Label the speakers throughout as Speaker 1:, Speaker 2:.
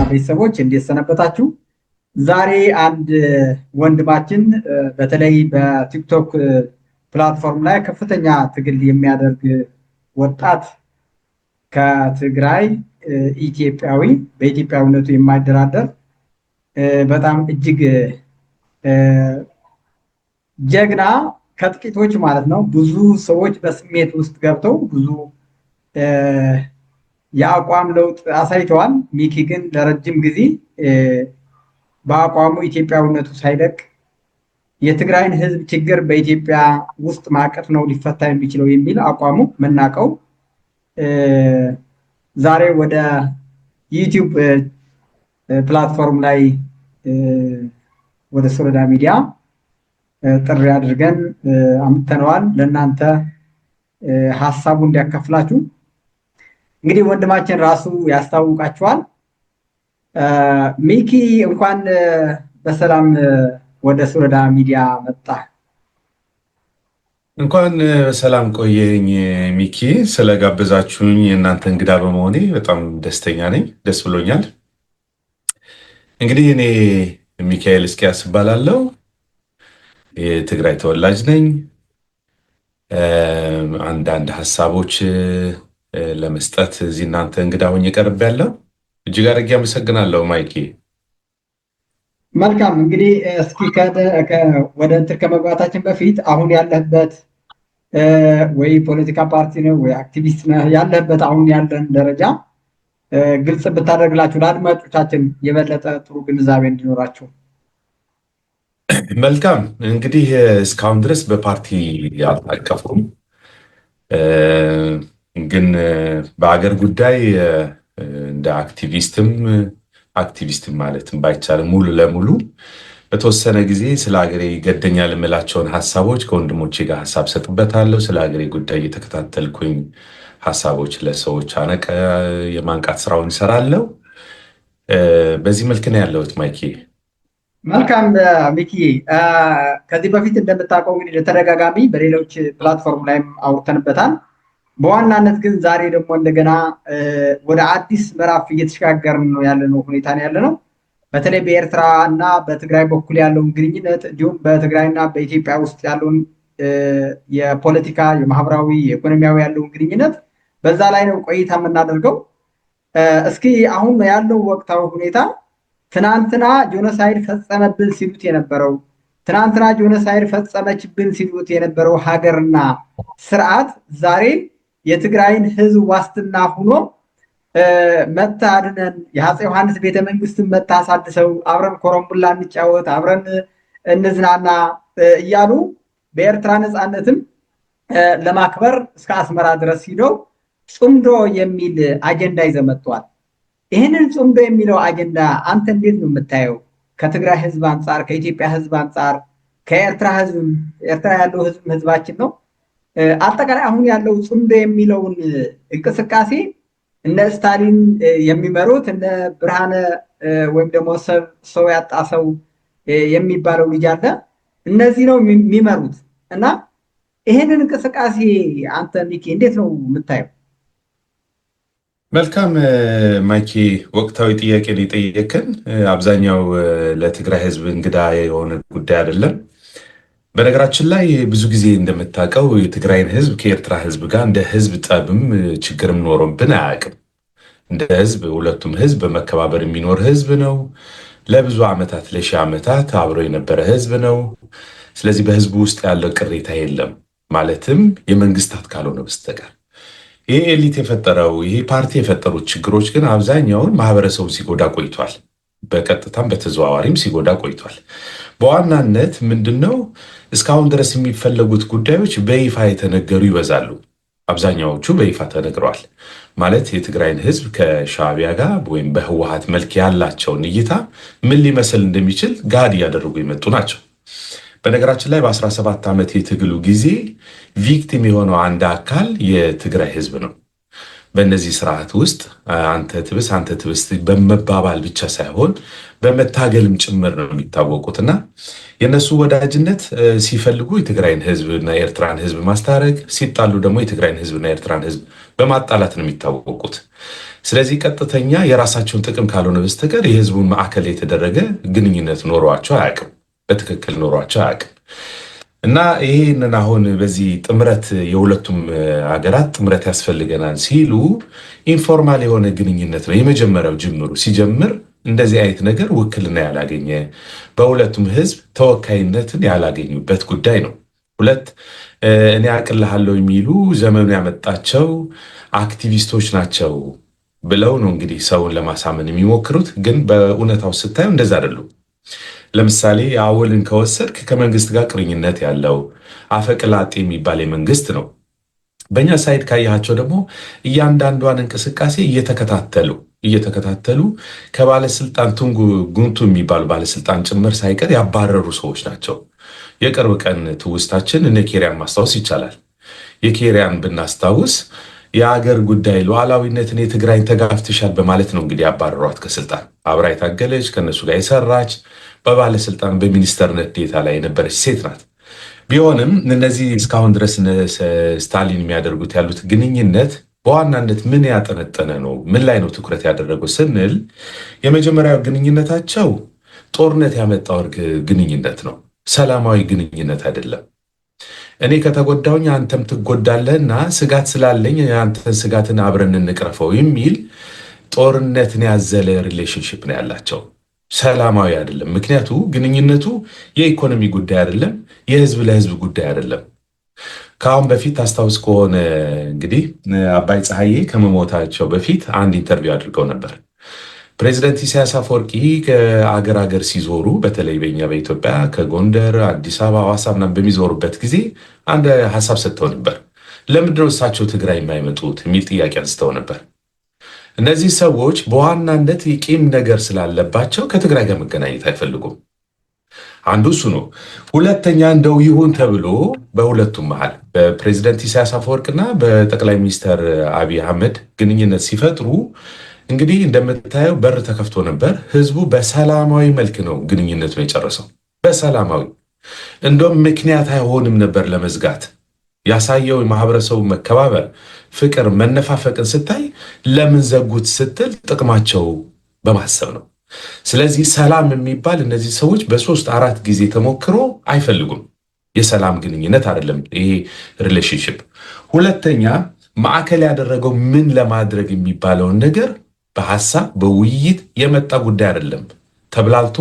Speaker 1: ቤተሰቦች እንዴት ሰነበታችሁ? ዛሬ አንድ ወንድማችን በተለይ በቲክቶክ ፕላትፎርም ላይ ከፍተኛ ትግል የሚያደርግ ወጣት ከትግራይ ኢትዮጵያዊ በኢትዮጵያዊነቱ የማይደራደር በጣም እጅግ ጀግና ከጥቂቶች ማለት ነው። ብዙ ሰዎች በስሜት ውስጥ ገብተው ብዙ የአቋም ለውጥ አሳይተዋል። ሚኪ ግን ለረጅም ጊዜ በአቋሙ ኢትዮጵያዊነቱ ሳይለቅ የትግራይን ሕዝብ ችግር በኢትዮጵያ ውስጥ ማቀፍ ነው ሊፈታ የሚችለው የሚል አቋሙ መናቀው ዛሬ ወደ ዩቲዩብ ፕላትፎርም ላይ ወደ ሶሎዳ ሚዲያ ጥሪ አድርገን አምጥተነዋል ለእናንተ ሀሳቡ እንዲያካፍላችሁ። እንግዲህ ወንድማችን ራሱ ያስታውቃችኋል። ሚኪ እንኳን በሰላም ወደ ሶሎዳ ሚዲያ መጣ።
Speaker 2: እንኳን በሰላም ቆየኝ ሚኪ። ስለጋበዛችሁኝ የእናንተ እንግዳ በመሆኔ በጣም ደስተኛ ነኝ፣ ደስ ብሎኛል። እንግዲህ እኔ ሚካኤል እስኪያስ እባላለሁ። የትግራይ ተወላጅ ነኝ። አንዳንድ ሀሳቦች ለመስጠት እዚህ እናንተ እንግዳ ሆኜ ቀርቤያለሁ። እጅግ አድርጌ አመሰግናለሁ ማይኪ።
Speaker 1: መልካም እንግዲህ እስኪ ወደ እንትን ከመግባታችን በፊት አሁን ያለህበት ወይ ፖለቲካ ፓርቲ ነው ወይ አክቲቪስት ነህ? ያለህበት አሁን ያለን ደረጃ ግልጽ ብታደርግላችሁ ለአድማጮቻችን የበለጠ ጥሩ ግንዛቤ እንዲኖራቸው።
Speaker 2: መልካም እንግዲህ እስካሁን ድረስ በፓርቲ አልታቀፍኩም፣ ግን በአገር ጉዳይ እንደ አክቲቪስትም ማለትም ባይቻልም ሙሉ ለሙሉ በተወሰነ ጊዜ ስለ ሀገሬ ይገደኛል የምላቸውን ሀሳቦች ከወንድሞቼ ጋር ሀሳብ ሰጥበታለሁ። ስለ ሀገሬ ጉዳይ እየተከታተልኩኝ ሀሳቦች ለሰዎች የማንቃት ስራውን ይሰራለሁ። በዚህ መልክ ነው ያለሁት ማይኪ።
Speaker 1: መልካም ሚኪ፣ ከዚህ በፊት እንደምታውቀው እንግዲህ ለተደጋጋሚ በሌሎች ፕላትፎርም ላይም አውርተንበታል። በዋናነት ግን ዛሬ ደግሞ እንደገና ወደ አዲስ ምዕራፍ እየተሸጋገርን ነው ያለነው ሁኔታ ነው ያለነው። በተለይ በኤርትራ እና በትግራይ በኩል ያለውን ግንኙነት እንዲሁም በትግራይና በኢትዮጵያ ውስጥ ያለውን የፖለቲካ፣ የማህበራዊ፣ የኢኮኖሚያዊ ያለውን ግንኙነት በዛ ላይ ነው ቆይታ የምናደርገው። እስኪ አሁን ያለው ወቅታዊ ሁኔታ ትናንትና ጆኖሳይድ ፈጸመብን ሲሉት የነበረው ትናንትና ጆኖሳይድ ፈጸመችብን ሲሉት የነበረው ሀገርና ስርዓት ዛሬ የትግራይን ሕዝብ ዋስትና ሆኖ መታ አድነን የአፄ ዮሐንስ ቤተመንግስትን መታ አሳድሰው አብረን ኮረምቡላ እንጫወት አብረን እንዝናና እያሉ በኤርትራ ነፃነትም ለማክበር እስከ አስመራ ድረስ ሂደው ጽምዶ የሚል አጀንዳ ይዘው መጥተዋል። ይህንን ጽምዶ የሚለው አጀንዳ አንተ እንዴት ነው የምታየው? ከትግራይ ሕዝብ አንጻር፣ ከኢትዮጵያ ሕዝብ አንጻር፣ ከኤርትራ ሕዝብ ኤርትራ ያለው ሕዝብ ሕዝባችን ነው። አጠቃላይ አሁን ያለው ጽምዶ የሚለውን እንቅስቃሴ እነ ስታሊን የሚመሩት እነ ብርሃነ ወይም ደግሞ ሰው ያጣ ሰው የሚባለው ልጅ አለ፣ እነዚህ ነው የሚመሩት። እና ይህንን እንቅስቃሴ አንተ ሚኪ እንዴት ነው የምታየው?
Speaker 2: መልካም ማይኪ፣ ወቅታዊ ጥያቄ ነው የጠየቅን። አብዛኛው ለትግራይ ህዝብ እንግዳ የሆነ ጉዳይ አይደለም። በነገራችን ላይ ብዙ ጊዜ እንደምታውቀው የትግራይን ህዝብ ከኤርትራ ህዝብ ጋር እንደ ህዝብ ጠብም ችግርም ኖሮብን አያውቅም። እንደ ህዝብ ሁለቱም ህዝብ በመከባበር የሚኖር ህዝብ ነው። ለብዙ ዓመታት ለሺህ ዓመታት አብሮ የነበረ ህዝብ ነው። ስለዚህ በህዝቡ ውስጥ ያለው ቅሬታ የለም፣ ማለትም የመንግስታት ካልሆነ በስተቀር። ይሄ ኤሊት የፈጠረው ይሄ ፓርቲ የፈጠሩት ችግሮች ግን አብዛኛውን ማህበረሰቡ ሲጎዳ ቆይቷል። በቀጥታም በተዘዋዋሪም ሲጎዳ ቆይቷል። በዋናነት ምንድነው እስካሁን ድረስ የሚፈለጉት ጉዳዮች በይፋ የተነገሩ ይበዛሉ። አብዛኛዎቹ በይፋ ተነግረዋል። ማለት የትግራይን ህዝብ ከሻዕቢያ ጋር ወይም በህወሓት መልክ ያላቸውን እይታ ምን ሊመስል እንደሚችል ጋድ እያደረጉ የመጡ ናቸው። በነገራችን ላይ በ17 ዓመት የትግሉ ጊዜ ቪክቲም የሆነው አንድ አካል የትግራይ ህዝብ ነው። በእነዚህ ስርዓት ውስጥ አንተ ትብስ በመባባል ብቻ ሳይሆን በመታገልም ጭምር ነው የሚታወቁትና የነሱ ወዳጅነት ሲፈልጉ የትግራይን ህዝብና የኤርትራን ህዝብ ማስታረቅ፣ ሲጣሉ ደግሞ የትግራይን ህዝብና የኤርትራን ህዝብ በማጣላት ነው የሚታወቁት። ስለዚህ ቀጥተኛ የራሳቸውን ጥቅም ካልሆነ በስተቀር የህዝቡን ማዕከል የተደረገ ግንኙነት ኖሯቸው አያውቅም፣ በትክክል ኖሯቸው አያውቅም። እና ይህንን አሁን በዚህ ጥምረት የሁለቱም ሀገራት ጥምረት ያስፈልገናል ሲሉ ኢንፎርማል የሆነ ግንኙነት ነው የመጀመሪያው ጅምሩ። ሲጀምር እንደዚህ አይነት ነገር ውክልና ያላገኘ በሁለቱም ህዝብ ተወካይነትን ያላገኙበት ጉዳይ ነው። ሁለት እኔ አቅልሃለሁ የሚሉ ዘመኑ ያመጣቸው አክቲቪስቶች ናቸው ብለው ነው እንግዲህ ሰውን ለማሳመን የሚሞክሩት። ግን በእውነታው ስታዩ እንደዛ አይደሉም። ለምሳሌ አወልን ከወሰድክ ከመንግስት ጋር ቅርኝነት ያለው አፈቅላጤ የሚባል የመንግስት ነው። በእኛ ሳይድ ካያቸው ደግሞ እያንዳንዷን እንቅስቃሴ እየተከታተሉ ከባለስልጣን ጉንቱ የሚባሉ ባለስልጣን ጭምር ሳይቀር ያባረሩ ሰዎች ናቸው። የቅርብ ቀን ትውስታችን እነ ኬሪያን ማስታወስ ይቻላል። የኬሪያን ብናስታውስ የሀገር ጉዳይ ሉዓላዊነትን የትግራይን ተጋፍትሻል በማለት ነው እንግዲህ ያባረሯት ከስልጣን። አብራ የታገለች ከነሱ ጋር የሰራች በባለስልጣን በሚኒስተርነት ዴታ ላይ የነበረች ሴት ናት። ቢሆንም እነዚህ እስካሁን ድረስ ስታሊን የሚያደርጉት ያሉት ግንኙነት በዋናነት ምን ያጠነጠነ ነው? ምን ላይ ነው ትኩረት ያደረጉት ስንል የመጀመሪያው ግንኙነታቸው ጦርነት ያመጣው ግንኙነት ነው። ሰላማዊ ግንኙነት አይደለም። እኔ ከተጎዳውኝ አንተም ትጎዳለህና ስጋት ስላለኝ አንተን ስጋትን አብረን እንቅረፈው የሚል ጦርነትን ያዘለ ሪሌሽንሽፕ ነው ያላቸው። ሰላማዊ አይደለም። ምክንያቱ ግንኙነቱ የኢኮኖሚ ጉዳይ አይደለም፣ የህዝብ ለህዝብ ጉዳይ አይደለም። ከአሁን በፊት አስታውስ ከሆነ እንግዲህ አባይ ፀሐዬ ከመሞታቸው በፊት አንድ ኢንተርቪው አድርገው ነበር። ፕሬዚደንት ኢሳያስ አፈወርቂ ከአገር ሀገር ሲዞሩ በተለይ በኛ በኢትዮጵያ ከጎንደር፣ አዲስ አበባ፣ ሐዋሳ ምናምን በሚዞሩበት ጊዜ አንድ ሀሳብ ሰጥተው ነበር። ለምንድነው እሳቸው ትግራይ የማይመጡት የሚል ጥያቄ አንስተው ነበር። እነዚህ ሰዎች በዋናነት የቂም ነገር ስላለባቸው ከትግራይ ጋር መገናኘት አይፈልጉም። አንዱ እሱ ነው። ሁለተኛ እንደው ይሁን ተብሎ በሁለቱም መሃል በፕሬዚደንት ኢሳያስ አፈወርቅና በጠቅላይ ሚኒስትር አብይ አህመድ ግንኙነት ሲፈጥሩ እንግዲህ እንደምታየው በር ተከፍቶ ነበር። ህዝቡ በሰላማዊ መልክ ነው ግንኙነቱን የጨረሰው። በሰላማዊ እንደውም ምክንያት አይሆንም ነበር ለመዝጋት። ያሳየው የማህበረሰቡ መከባበር፣ ፍቅር፣ መነፋፈቅን ስታይ ለምን ዘጉት ስትል ጥቅማቸው በማሰብ ነው። ስለዚህ ሰላም የሚባል እነዚህ ሰዎች በ3-4 ጊዜ ተሞክሮ አይፈልጉም። የሰላም ግንኙነት አይደለም ይሄ ሪሌሽንሽፕ። ሁለተኛ ማዕከል ያደረገው ምን ለማድረግ የሚባለውን ነገር በሐሳብ በውይይት የመጣ ጉዳይ አይደለም። ተብላልቶ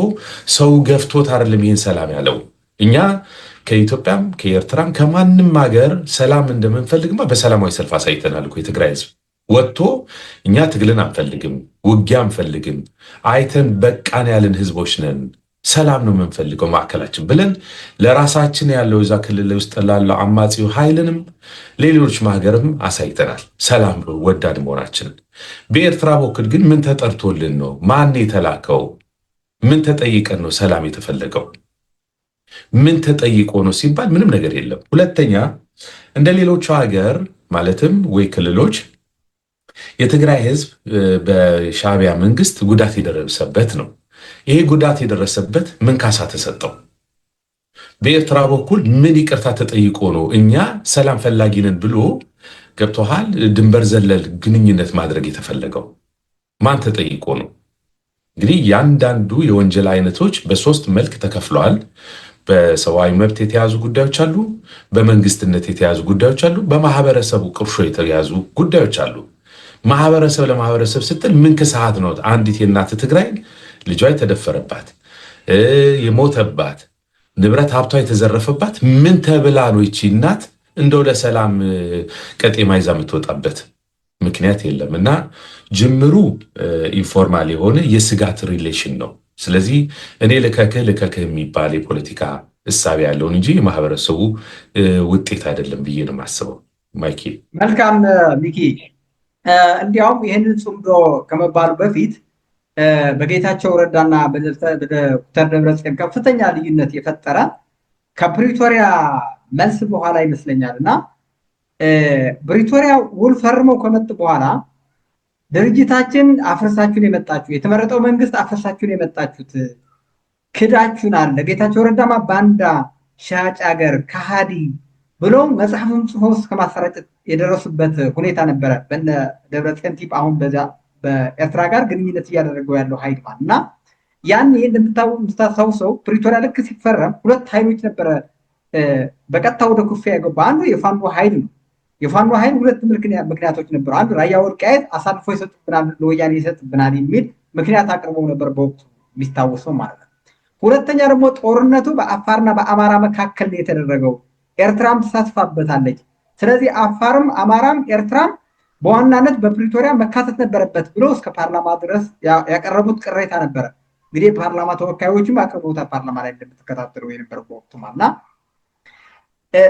Speaker 2: ሰው ገፍቶት አይደለም ይህን ሰላም ያለው። እኛ ከኢትዮጵያም ከኤርትራም ከማንም ሀገር ሰላም እንደምንፈልግማ በሰላማዊ ሰልፍ አሳይተናል እኮ። የትግራይ ህዝብ ወጥቶ እኛ ትግልን አንፈልግም፣ ውጊያ አንፈልግም፣ አይተን በቃን ያለን ህዝቦች ነን፣ ሰላም ነው የምንፈልገው ማዕከላችን ብለን ለራሳችን ያለው እዛ ክልል ውስጥ ላለው አማጺው ኃይልንም ሌሎች ሀገርም አሳይተናል ሰላም ወዳድ መሆናችንን። በኤርትራ በኩል ግን ምን ተጠርቶልን ነው? ማን የተላከው? ምን ተጠይቀን ነው ሰላም የተፈለገው? ምን ተጠይቆ ነው ሲባል ምንም ነገር የለም። ሁለተኛ እንደ ሌሎቹ ሀገር ማለትም ወይ ክልሎች የትግራይ ህዝብ በሻዕቢያ መንግስት ጉዳት የደረሰበት ነው። ይሄ ጉዳት የደረሰበት ምን ካሳ ተሰጠው? በኤርትራ በኩል ምን ይቅርታ ተጠይቆ ነው እኛ ሰላም ፈላጊ ነን ብሎ ገብቶሃል ድንበር ዘለል ግንኙነት ማድረግ የተፈለገው? ማን ተጠይቆ ነው? እንግዲህ ያንዳንዱ የወንጀል አይነቶች በ3 መልክ ተከፍለዋል። በሰብአዊ መብት የተያዙ ጉዳዮች አሉ፣ በመንግስትነት የተያዙ ጉዳዮች አሉ፣ በማህበረሰቡ ቁርሾ የተያዙ ጉዳዮች አሉ። ማህበረሰብ ለማህበረሰብ ስትል ምን ክስሃት ነው? አንዲት የእናት ትግራይ ልጇ የተደፈረባት የሞተባት ንብረት ሀብቷ የተዘረፈባት ምን ተብላ ነው ይቺ እናት እንደው ለሰላም ቀጤማ ይዛ የምትወጣበት? ምክንያት የለም። እና ጅምሩ ኢንፎርማል የሆነ የስጋት ሪሌሽን ነው። ስለዚህ እኔ ልከክህ የሚባል የፖለቲካ እሳቤ ያለውን እንጂ የማህበረሰቡ ውጤት አይደለም ብዬ ነው የማስበው። ማይኪ
Speaker 1: መልካም ሚኪ፣ እንዲያውም ይህንን ጽምዶ ከመባሉ በፊት በጌታቸው ረዳና በዶክተር ደብረጽዮን ከፍተኛ ልዩነት የፈጠረ ከፕሪቶሪያ መልስ በኋላ ይመስለኛል እና ብሪቶሪያ ውል ፈርመው ከመጡ በኋላ ድርጅታችን አፍርሳችሁን የመጣችሁ የተመረጠው መንግስት አፍርሳችሁን የመጣችሁት ክዳችሁናል፣ ጌታቸው ረዳማ ባንዳ ሻጭ አገር ከሃዲ ብሎ መጽሐፍም ጽፎ እስከ ማሰራጨት የደረሱበት ሁኔታ ነበረ። በነ ደብረጽዮን ቲፕ አሁን በኤርትራ ጋር ግንኙነት እያደረገው ያለው ኃይል ማለት እና ያን እንደምታስታውሰው ፕሪቶሪያ ልክ ሲፈረም ሁለት ኃይሎች ነበረ በቀጥታ ወደ ኩፊያ የገባ። አንዱ የፋኖ ኃይል ነው። የፋኖ ኃይል ሁለት ምክንያቶች ነበሩ። አንዱ ራያ ወልቃይት አሳልፎ ይሰጡብናል፣ ለወያኔ ይሰጡብናል የሚል ምክንያት አቅርበው ነበር በወቅቱ የሚታወሰው ማለት ነው። ሁለተኛ ደግሞ ጦርነቱ በአፋርና በአማራ መካከል ነው የተደረገው። ኤርትራም ተሳትፋበታለች። ስለዚህ አፋርም አማራም ኤርትራም በዋናነት በፕሪቶሪያ መካተት ነበረበት ብሎ እስከ ፓርላማ ድረስ ያቀረቡት ቅሬታ ነበረ። እንግዲህ የፓርላማ ተወካዮችም አቅርቦታል ፓርላማ ላይ እንደምትከታተሉ የነበረ በወቅቱ እና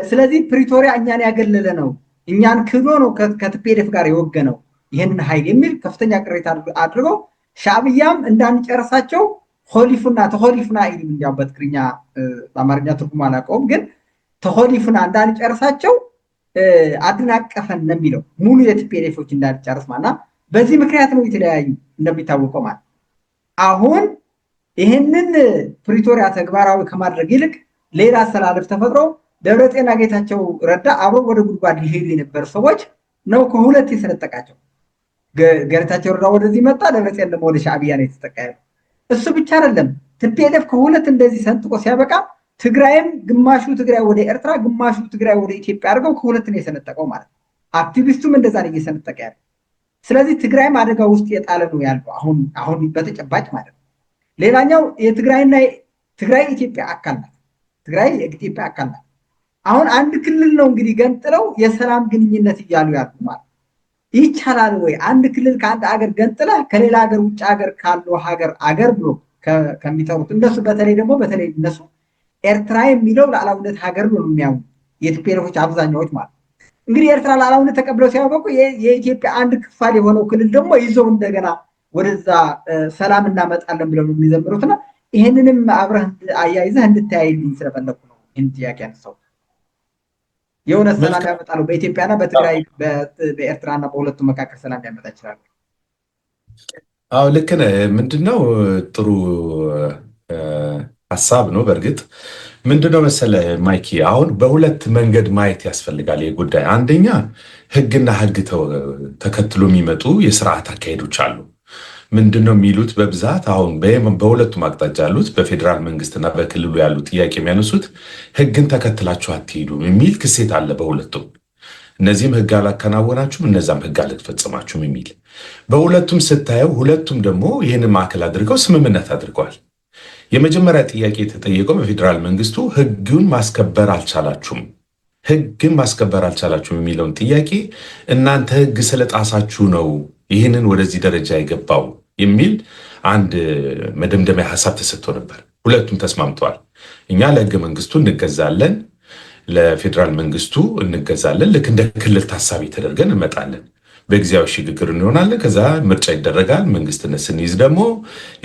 Speaker 1: ስለዚህ ፕሪቶሪያ እኛን ያገለለ ነው፣ እኛን ክዶ ነው ከቲፒኤልኤፍ ጋር የወገነው ይህንን ኃይል የሚል ከፍተኛ ቅሬታ አድርገው ሻዕብያም እንዳንጨርሳቸው ሆሊፉና ተሆሊፉና ይልም እንዲያው በትግርኛ በአማርኛ ትርጉም አላውቀውም፣ ግን ተሆሊፉና እንዳንጨርሳቸው አደናቀፈን ነው የሚለው ሙሉ የቲፒኤልኤፎች እንዳንጨርስ ማለት። በዚህ ምክንያት ነው የተለያዩ እንደሚታወቀው ማለት። አሁን ይህንን ፕሪቶሪያ ተግባራዊ ከማድረግ ይልቅ ሌላ አሰላለፍ ተፈጥሮ ደብረጽዮንና ጌታቸው ረዳ አብሮ ወደ ጉድጓድ ሊሄዱ የነበሩ ሰዎች ነው ከሁለት የሰነጠቃቸው። ጌታቸው ረዳ ወደዚህ መጣ፣ ደብረጽዮን ደግሞ ወደ ሻዕቢያ ነው የተጠቃየ። እሱ ብቻ አይደለም፣ ቲፒኤልኤፍ ከሁለት እንደዚህ ሰንጥቆ ሲያበቃ ትግራይም ግማሹ ትግራይ ወደ ኤርትራ ግማሹ ትግራይ ወደ ኢትዮጵያ አድርገው ከሁለት ነው የሰነጠቀው ማለት። አክቲቪስቱም እንደዛ ነው እየሰነጠቀ ያለው። ስለዚህ ትግራይም አደጋ ውስጥ የጣለ ነው ያለው አሁን በተጨባጭ ማለት ነው። ሌላኛው ትግራይ ኢትዮጵያ አካል ናት። ትግራይ የኢትዮጵያ አካል ናት። አሁን አንድ ክልል ነው እንግዲህ ገንጥለው የሰላም ግንኙነት እያሉ ያሉ ማለት ይቻላል ወይ? አንድ ክልል ከአንድ ሀገር ገንጥለህ ከሌላ ሀገር ውጭ ሀገር ካለው ሀገር ብሎ ከሚጠሩት እነሱ በተለይ እነሱ ኤርትራ የሚለው ሉዓላዊነት ሀገር ነው የሚያምኑ የቲፒኤልኤፎች አብዛኛዎች ማለት እንግዲህ ኤርትራ ሉዓላዊነት ተቀብለው ሲያበቁ የኢትዮጵያ አንድ ክፋል የሆነው ክልል ደግሞ ይዘው እንደገና ወደዛ ሰላም እናመጣለን ብለው የሚዘምሩትና ይህንንም አብረህ አያይዘህ እንድታያይልኝ ስለፈለኩ ነው ይህን ጥያቄ ያነሳው። የሆነ ሰላም ያመጣሉ በኢትዮጵያና በትግራይ በኤርትራና በሁለቱ መካከል ሰላም ያመጣ ይችላል።
Speaker 2: አዎ ልክ ነህ። ምንድነው ጥሩ ሀሳብ ነው። በእርግጥ ምንድነው መሰለህ ማይኪ፣ አሁን በሁለት መንገድ ማየት ያስፈልጋል ይህ ጉዳይ። አንደኛ ህግና ህግ ተከትሎ የሚመጡ የስርዓት አካሄዶች አሉ። ምንድነው የሚሉት በብዛት አሁን በሁለቱም አቅጣጫ ያሉት በፌዴራል መንግስትና በክልሉ ያሉ ጥያቄ የሚያነሱት ህግን ተከትላችሁ አትሄዱም የሚል ክሴት አለ በሁለቱም። እነዚህም ህግ አላከናወናችሁም፣ እነዛም ህግ አልፈጸማችሁም የሚል። በሁለቱም ስታየው ሁለቱም ደግሞ ይህንን ማዕከል አድርገው ስምምነት አድርገዋል። የመጀመሪያ ጥያቄ የተጠየቀው በፌዴራል መንግስቱ ህግን ማስከበር አልቻላችሁም የሚለውን ጥያቄ እናንተ ህግ ስለጣሳችሁ ነው ይህንን ወደዚህ ደረጃ የገባው የሚል አንድ መደምደሚያ ሀሳብ ተሰጥቶ ነበር። ሁለቱም ተስማምተዋል። እኛ ለህገ መንግስቱ እንገዛለን፣ ለፌዴራል መንግስቱ እንገዛለን፣ ልክ እንደ ክልል ታሳቢ ተደርገን እንመጣለን፣ በጊዜያዊ ሽግግር እንሆናለን፣ ከዛ ምርጫ ይደረጋል። መንግስትነት ስንይዝ ደግሞ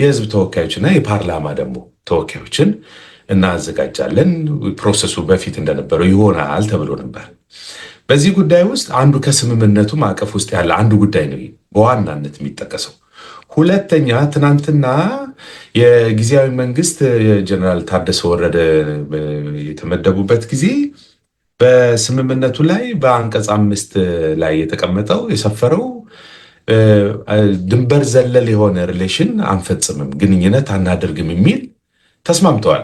Speaker 2: የህዝብ ተወካዮችና የፓርላማ ደግሞ ተወካዮችን እናዘጋጃለን። ፕሮሰሱ በፊት እንደነበረው ይሆናል ተብሎ ነበር። በዚህ ጉዳይ ውስጥ አንዱ ከስምምነቱ ማዕቀፍ ውስጥ ያለ አንዱ ጉዳይ ነው በዋናነት የሚጠቀሰው። ሁለተኛ ትናንትና የጊዜያዊ መንግስት ጀነራል ታደሰ ወረደ የተመደቡበት ጊዜ በስምምነቱ ላይ በአንቀጽ 5 ላይ የተቀመጠው የሰፈረው ድንበር ዘለል የሆነ ሪሌሽን አንፈጽምም፣ ግንኙነት አናደርግም የሚል ተስማምተዋል።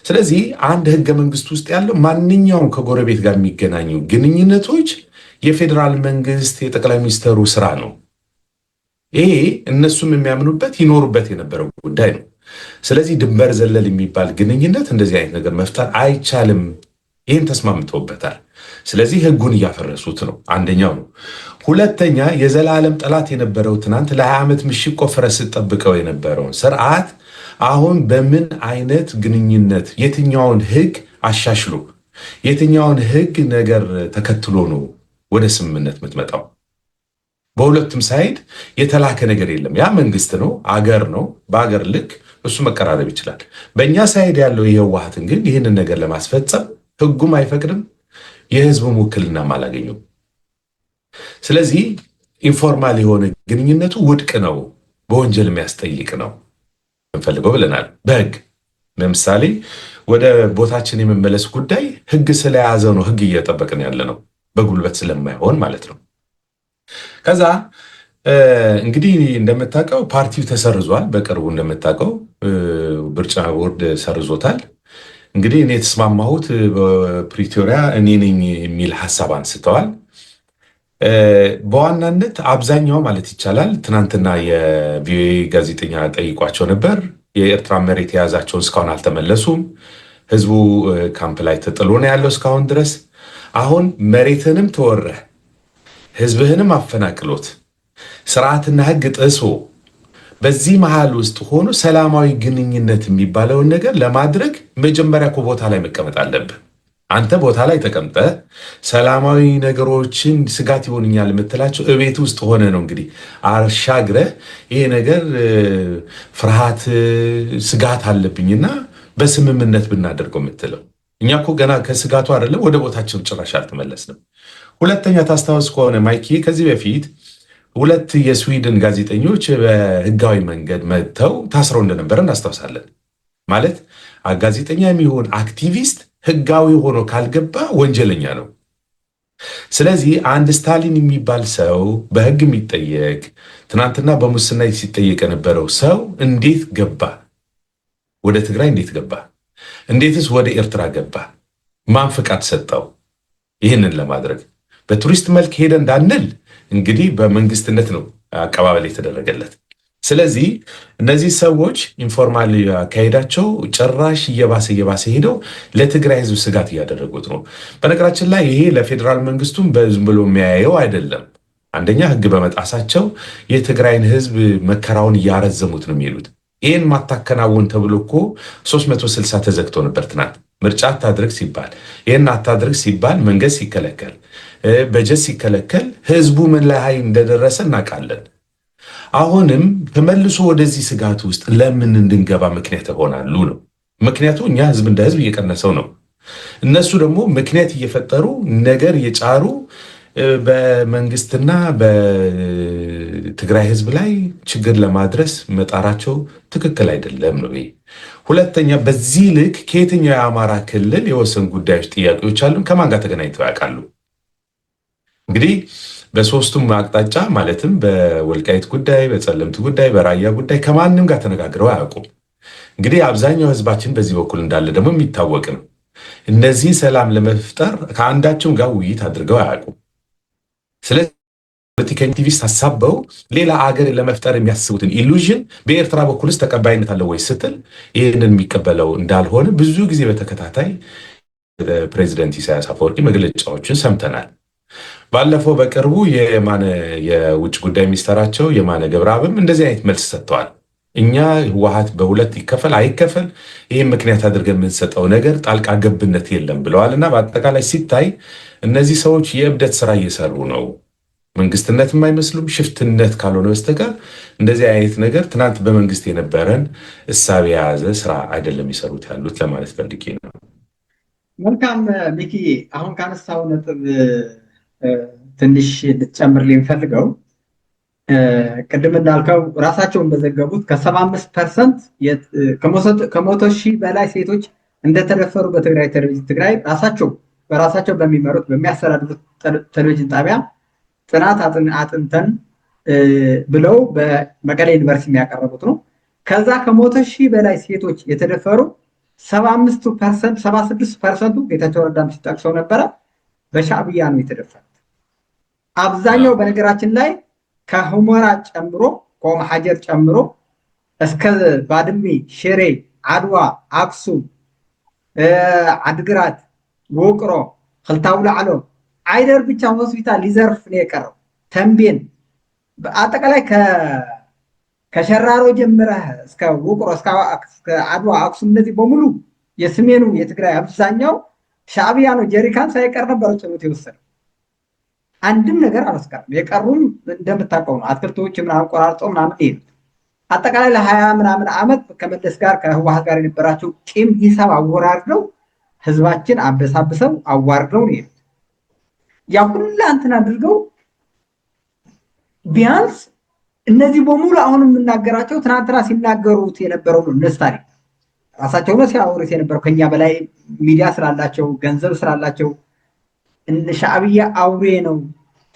Speaker 2: ስለዚህ አንድ ህገ መንግስት ውስጥ ያለው ማንኛውም ከጎረቤት ጋር የሚገናኙ ግንኙነቶች የፌዴራል መንግስት የጠቅላይ ሚኒስትሩ ስራ ነው። ይሄ እነሱም የሚያምኑበት ይኖሩበት የነበረው ጉዳይ ነው። ስለዚህ ድንበር ዘለል የሚባል ግንኙነት እንደዚህ አይነት ነገር መፍጠር አይቻልም። ይህን ተስማምተውበታል። ስለዚህ ህጉን እያፈረሱት ነው። አንደኛው ነው። ሁለተኛ የዘላለም ጠላት የነበረው ትናንት ለ20 ዓመት ምሽግ ቆፍረህ ስትጠብቀው የነበረውን ስርዓት አሁን በምን አይነት ግንኙነት የትኛውን ህግ አሻሽሎ የትኛውን ህግ ነገር ተከትሎ ነው ወደ ስምምነት የምትመጣው? በሁለቱም ሳይድ የተላከ ነገር የለም። ያ መንግስት ነው፣ አገር ነው። በአገር ልክ እሱ መቀራረብ ይችላል። በእኛ ሳይድ ያለው የህወሓትን ግን ይህንን ነገር ለማስፈጸም ህጉም አይፈቅድም፣ የህዝቡም ውክልናም አላገኙም። ስለዚህ ኢንፎርማል የሆነ ግንኙነቱ ውድቅ ነው፣ በወንጀል የሚያስጠይቅ ነው እንፈልገው ብለናል። በህግ ለምሳሌ ወደ ቦታችን የመመለስ ጉዳይ ህግ ስለያዘ ነው ህግ እየጠበቅን ያለ ነው፣ በጉልበት ስለማይሆን ማለት ነው። ከዛ እንግዲህ እንደምታውቀው ፓርቲው ተሰርዟል። በቅርቡ እንደምታውቀው ምርጫ ቦርድ ሰርዞታል። እንግዲህ እኔ የተስማማሁት በፕሪቶሪያ እኔ ነኝ የሚል ሀሳብ አንስተዋል። በዋናነት አብዛኛው ማለት ይቻላል ትናንትና የቪኦኤ ጋዜጠኛ ጠይቋቸው ነበር። የኤርትራ መሬት የያዛቸውን እስካሁን አልተመለሱም። ህዝቡ ካምፕ ላይ ተጥሎ ነው ያለው እስካሁን ድረስ። አሁን መሬትንም ተወረህ ህዝብህንም አፈናቅሎት ስርዓትና ህግ ጥሶ በዚህ መሃል ውስጥ ሆኖ ሰላማዊ ግንኙነት የሚባለውን ነገር ለማድረግ መጀመሪያ እኮ ቦታ ላይ መቀመጥ አለብህ። አንተ ቦታ ላይ ተቀምጠ ሰላማዊ ነገሮችን ስጋት ይሆንኛል የምትላቸው እቤት ውስጥ ሆነ ነው እንግዲህ አሻግረህ ይሄ ነገር ፍርሃት ስጋት አለብኝና በስምምነት ብናደርገው የምትለው። እኛ እኮ ገና ከስጋቱ አይደለም ወደ ቦታችን ጭራሽ አልተመለስንም። ሁለተኛ ታስታውስ ከሆነ ማይኪ ከዚህ በፊት 2 የስዊድን ጋዜጠኞች በህጋዊ መንገድ መጥተው ታስረው እንደነበረ እናስታውሳለን። ማለት ጋዜጠኛ የሚሆን አክቲቪስት ህጋዊ ሆኖ ካልገባ ወንጀለኛ ነው። ስለዚህ አንድ ስታሊን የሚባል ሰው በህግ የሚጠየቅ ትናንትና በሙስና ሲጠየቅ የነበረው ሰው እንዴት ገባ? ወደ ትግራይ እንዴት ገባ? እንዴትስ ወደ ኤርትራ ገባ? ማን ፍቃድ ሰጠው? ይህንን ለማድረግ በቱሪስት መልክ ሄደ እንዳንል እንግዲህ በመንግስትነት ነው አቀባበል የተደረገለት። ስለዚህ እነዚህ ሰዎች ኢንፎርማል አካሄዳቸው ጭራሽ እየባሰ ሄደው ለትግራይ ህዝብ ስጋት እያደረጉት ነው። በነገራችን ላይ ይሄ ለፌዴራል መንግስቱም በዝም ብሎ የሚያየው አይደለም። አንደኛ ህግ በመጣሳቸው የትግራይን ህዝብ መከራውን እያረዘሙት ነው የሚሉት። ይህን ማታከናውን ተብሎ እኮ 360 ተዘግቶ ነበር ትናንት። ምርጫ አታድርግ ሲባል ይህን አታድርግ ሲባል መንገድ ሲከለከል በጀት ሲከለከል ህዝቡ ምን ላይ እንደደረሰ እናውቃለን። አሁንም ተመልሶ ወደዚህ ስጋት ውስጥ ለምን እንድንገባ ምክንያት ይሆናሉ ነው። ምክንያቱ እኛ ህዝብ እንደ ህዝብ እየቀነሰው ነው። እነሱ ደግሞ ምክንያት እየፈጠሩ ነገር እየጫሩ በመንግስትና በትግራይ ህዝብ ላይ ችግር ለማድረስ መጣራቸው ትክክል አይደለም ነው። ሁለተኛ በዚህ ልክ ከየትኛው የአማራ ክልል የወሰን ጉዳዮች ጥያቄዎች አሉ? ከማን ጋር ተገናኝተው ያውቃሉ? እንግዲህ በሶስቱም አቅጣጫ ማለትም በወልቃይት ጉዳይ፣ በጸለምት ጉዳይ፣ በራያ ጉዳይ ከማንም ጋር ተነጋግረው አያውቁም። እንግዲህ አብዛኛው ህዝባችን በዚህ በኩል እንዳለ ደግሞ የሚታወቅ ነው። እነዚህ ሰላም ለመፍጠር ከአንዳቸውም ጋር ውይይት አድርገው አያውቁም። ስለዚህ ፖለቲካ አክቲቪስት አሳበው ሌላ አገር ለመፍጠር የሚያስቡትን ኢሉዥን በኤርትራ በኩልስ ተቀባይነት አለው ወይ ስትል ይህንን የሚቀበለው እንዳልሆነ ብዙ ጊዜ በተከታታይ ፕሬዚደንት ኢሳያስ አፈወርቂ መግለጫዎችን ሰምተናል። ባለፈው በቅርቡ የውጭ ጉዳይ ሚኒስተራቸው የማነ ገብረአብም እንደዚህ አይነት መልስ ሰጥተዋል። እኛ ህወሓት በሁለት ይከፈል አይከፈል ይህም ምክንያት አድርገን የምንሰጠው ነገር ጣልቃ ገብነት የለም ብለዋል። እና በአጠቃላይ ሲታይ እነዚህ ሰዎች የእብደት ስራ እየሰሩ ነው። መንግስትነት የማይመስሉም ሽፍትነት ካልሆነ በስተቀር እንደዚህ አይነት ነገር ትናንት በመንግስት የነበረን እሳቤ የያዘ ስራ አይደለም የሚሰሩት ያሉት ለማለት ፈልጌ ነው።
Speaker 1: መልካም ሚኪ፣ አሁን ካነሳው ነጥብ ትንሽ ልትጨምርልኝ የምፈልገው ቅድም እንዳልከው ራሳቸውን በዘገቡት ከ75% ከመቶ ሺህ በላይ ሴቶች እንደተደፈሩ በትግራይ ቴሌቪዥን ትግራይ በራሳቸው በሚመሩት በሚያስተዳድሩት ቴሌቪዥን ጣቢያ ጥናት አጥንተን ብለው በመቀሌ ዩኒቨርሲቲ የሚያቀረቡት ነው። ከዛ ከመቶ ሺህ በላይ ሴቶች የተደፈሩ 76%ቱ ጌታቸው ረዳም ሲጠቅሰው ነበረ በሻዕብያ ነው የተደፈሩት። አብዛኛው በነገራችን ላይ ከሁመራ ጨምሮ ከኦም ሐጀር ጨምሮ እስከ ባድሜ፣ ሽሬ፣ ዓድዋ፣ አክሱም፣ ዓድግራት፣ ውቅሮ፣ ክልታውላዕሎ አይደር ብቻ ሆስፒታል ሊዘርፍ ነው የቀረው። ተንቤን በአጠቃላይ ከሸራሮ ጀምረህ እስከ ውቅሮ እስከ ዓድዋ፣ አክሱም እነዚህ በሙሉ የሰሜኑ የትግራይ አብዛኛው ሻዕብያ ነው። ጀሪካን ሳይቀር ነበር ጭኖት የወሰደው። አንድም ነገር አላስቀርም። የቀሩም እንደምታውቀው ነው አትክልቶች ምናምን ቆራርጠው ምናምን ይሄዱት። አጠቃላይ ለ20 ምናምን ዓመት ከመለስ ጋር ከህወሓት ጋር የነበራቸው ቂም ሂሳብ አወራርደው ህዝባችን አበሳብሰው አዋርደው ነው ይሄዱት። ያ ሁላ እንትን አድርገው ቢያንስ እነዚህ በሙሉ አሁን የምናገራቸው ትናንትና ሲናገሩት የነበረው ነው። እነሱ ታሪክ ራሳቸው ነው ሲያወሩት የነበረው ከኛ በላይ ሚዲያ ስላላቸው ገንዘብ ስላላቸው ሻዕብያ አውሬ ነው፣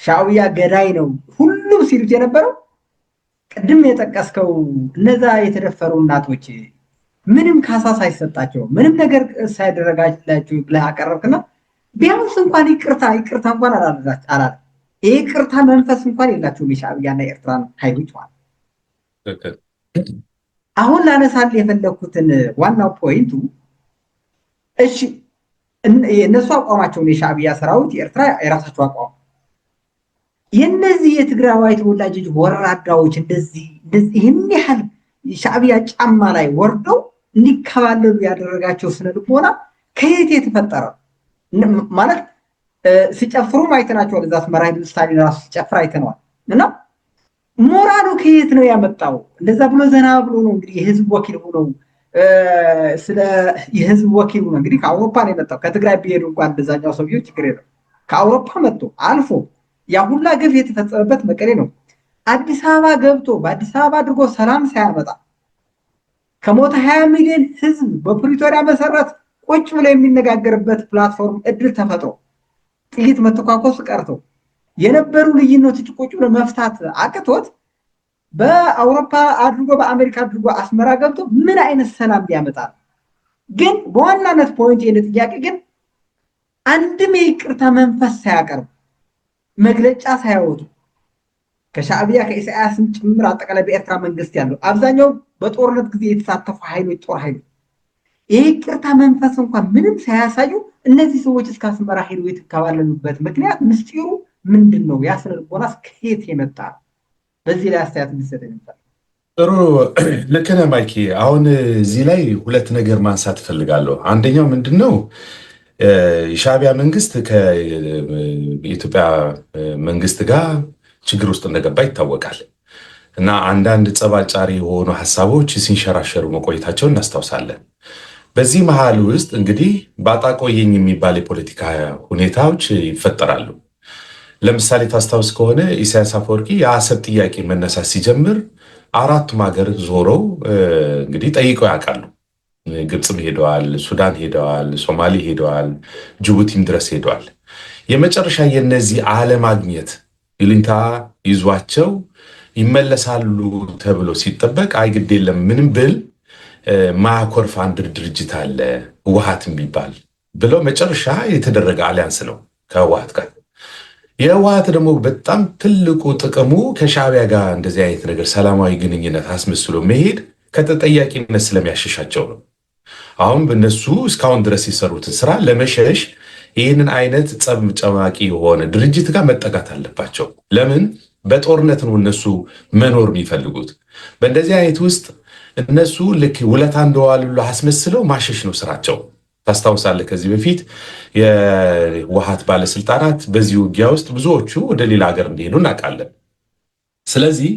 Speaker 1: ሻዕብያ ገዳይ ነው ሁሉም ሲሉት የነበረው ቅድም የጠቀስከው እነዛ የተደፈሩ እናቶች ምንም ካሳ ሳይሰጣቸው ምንም ነገር ሳይደረጋላቸው ብለህ አቀረብክና ቢያንስ እንኳን ይቅርታ እንኳን አላለም። ይቅርታ መንፈስ እንኳን የላቸውም የሻዕብያና የኤርትራን ኃይሎች ማለት። አሁን ላነሳል የፈለኩትን ዋናው ፖይንቱ እሺ የእነሱ አቋማቸውን የሻዕብያ ሰራዊት የኤርትራ የራሳቸው አቋም የነዚህ የትግራዋይ ተወላጆች ወራዳዎች እንደዚህ ይህን ያህል ሻዕብያ ጫማ ላይ ወርደው እንዲከባለሉ ያደረጋቸው ስነልቦና ከየት የተፈጠረ ማለት ሲጨፍሩም አይተናቸዋል። እዛ አስመራ ሄዱ ስታሊን ራሱ ሲጨፍር አይተነዋል። እና ሞራሉ ከየት ነው ያመጣው? እንደዛ ብሎ ዘና ብሎ ነው እንግዲህ የህዝብ ወኪል ሆኖ ስለ የህዝብ ወኪል ሆኖ እንግዲህ ከአውሮፓ ነው የመጣው። ከትግራይ ቢሄዱ እንኳን እንደዛኛው ሰውዬው ችግር የለም። ከአውሮፓ መጥቶ አልፎ ያ ሁላ ግፍ የተፈጸመበት መቀሌ ነው። አዲስ አበባ ገብቶ በአዲስ አበባ አድርጎ ሰላም ሳያመጣ ከሞተ 20 ሚሊዮን ህዝብ በፕሪቶሪያ መሰረት ቁጭ ብሎ የሚነጋገርበት ፕላትፎርም እድል ተፈጥሮ ጥይት መተኳኮስ ቀርቶ የነበሩ ልዩነቶች ቁጭ ብሎ መፍታት አቅቶት በአውሮፓ አድርጎ በአሜሪካ አድርጎ አስመራ ገብቶ ምን አይነት ሰላም ሊያመጣ ነው? ግን በዋናነት ፖይንት የኔ ጥያቄ ግን አንድም የይቅርታ መንፈስ ሳያቀርቡ መግለጫ ሳያወጡ ከሻዕብያ ከኢሳያስን ጭምር አጠቃላይ በኤርትራ መንግስት ያለው አብዛኛው በጦርነት ጊዜ የተሳተፉ ኃይሎች ጦር ኃይሎች የይቅርታ መንፈስ እንኳን ምንም ሳያሳዩ እነዚህ ሰዎች እስከ አስመራ ሄደው የተከባለሉበት ምክንያት ምስጢሩ ምንድን ነው? ያ ስነ ልቦናስ ከየት የመጣ? በዚህ ላይ አስተያየት እንዲሰጠኝ ነበር።
Speaker 2: ጥሩ ልክ ነህ ማይኪ። አሁን እዚህ ላይ ሁለት ነገር ማንሳት እፈልጋለሁ። አንደኛው ምንድን ነው የሻዕቢያ መንግስት ከኢትዮጵያ መንግስት ጋር ችግር ውስጥ እንደገባ ይታወቃል እና አንዳንድ ጸባጫሪ የሆኑ ሀሳቦች ሲንሸራሸሩ መቆየታቸውን እናስታውሳለን። በዚህ መሀል ውስጥ እንግዲህ ባጣቆየኝ የሚባል የፖለቲካ ሁኔታዎች ይፈጠራሉ። ለምሳሌ ታስታውስ ከሆነ ኢሳያስ አፈወርቂ የአሰብ ጥያቄ መነሳት ሲጀምር አራቱም ሀገር ዞረው እንግዲህ ጠይቀው ያውቃሉ። ግብፅም ሄደዋል፣ ሱዳን ሄደዋል፣ ሶማሌ ሄደዋል፣ ጅቡቲም ድረስ ሄደዋል። የመጨረሻ የነዚህ አለማግኘት ይሉኝታ ይዟቸው ይመለሳሉ ተብሎ ሲጠበቅ አይ ግድ የለም ምንም ብል ማያኮርፍ አንድ ድርጅት አለ ህወሓት የሚባል ብለው መጨረሻ የተደረገ አሊያንስ ነው ከህወሓት ጋር። የህወሓት ደግሞ በጣም ትልቁ ጥቅሙ ከሻዕቢያ ጋር እንደዚህ አይነት ነገር ሰላማዊ ግንኙነት አስመስሎ መሄድ ከተጠያቂነት ስለሚያሸሻቸው ነው። አሁን በእነሱ እስካሁን ድረስ የሰሩትን ስራ ለመሸሽ ይህንን አይነት ጸብ ጨማቂ የሆነ ድርጅት ጋር መጠጋት አለባቸው። ለምን? በጦርነት ነው እነሱ መኖር የሚፈልጉት። በእንደዚህ አይነት ውስጥ እነሱ ልክ ውለታ እንደዋሉ አስመስለው ማሸሽ ነው ስራቸው። ታስታውሳለህ፣ ከዚህ በፊት የህወሓት ባለስልጣናት በዚህ ውጊያ ውስጥ ብዙዎቹ ወደ ሌላ ሀገር እንዲሄዱ እናውቃለን። ስለዚህ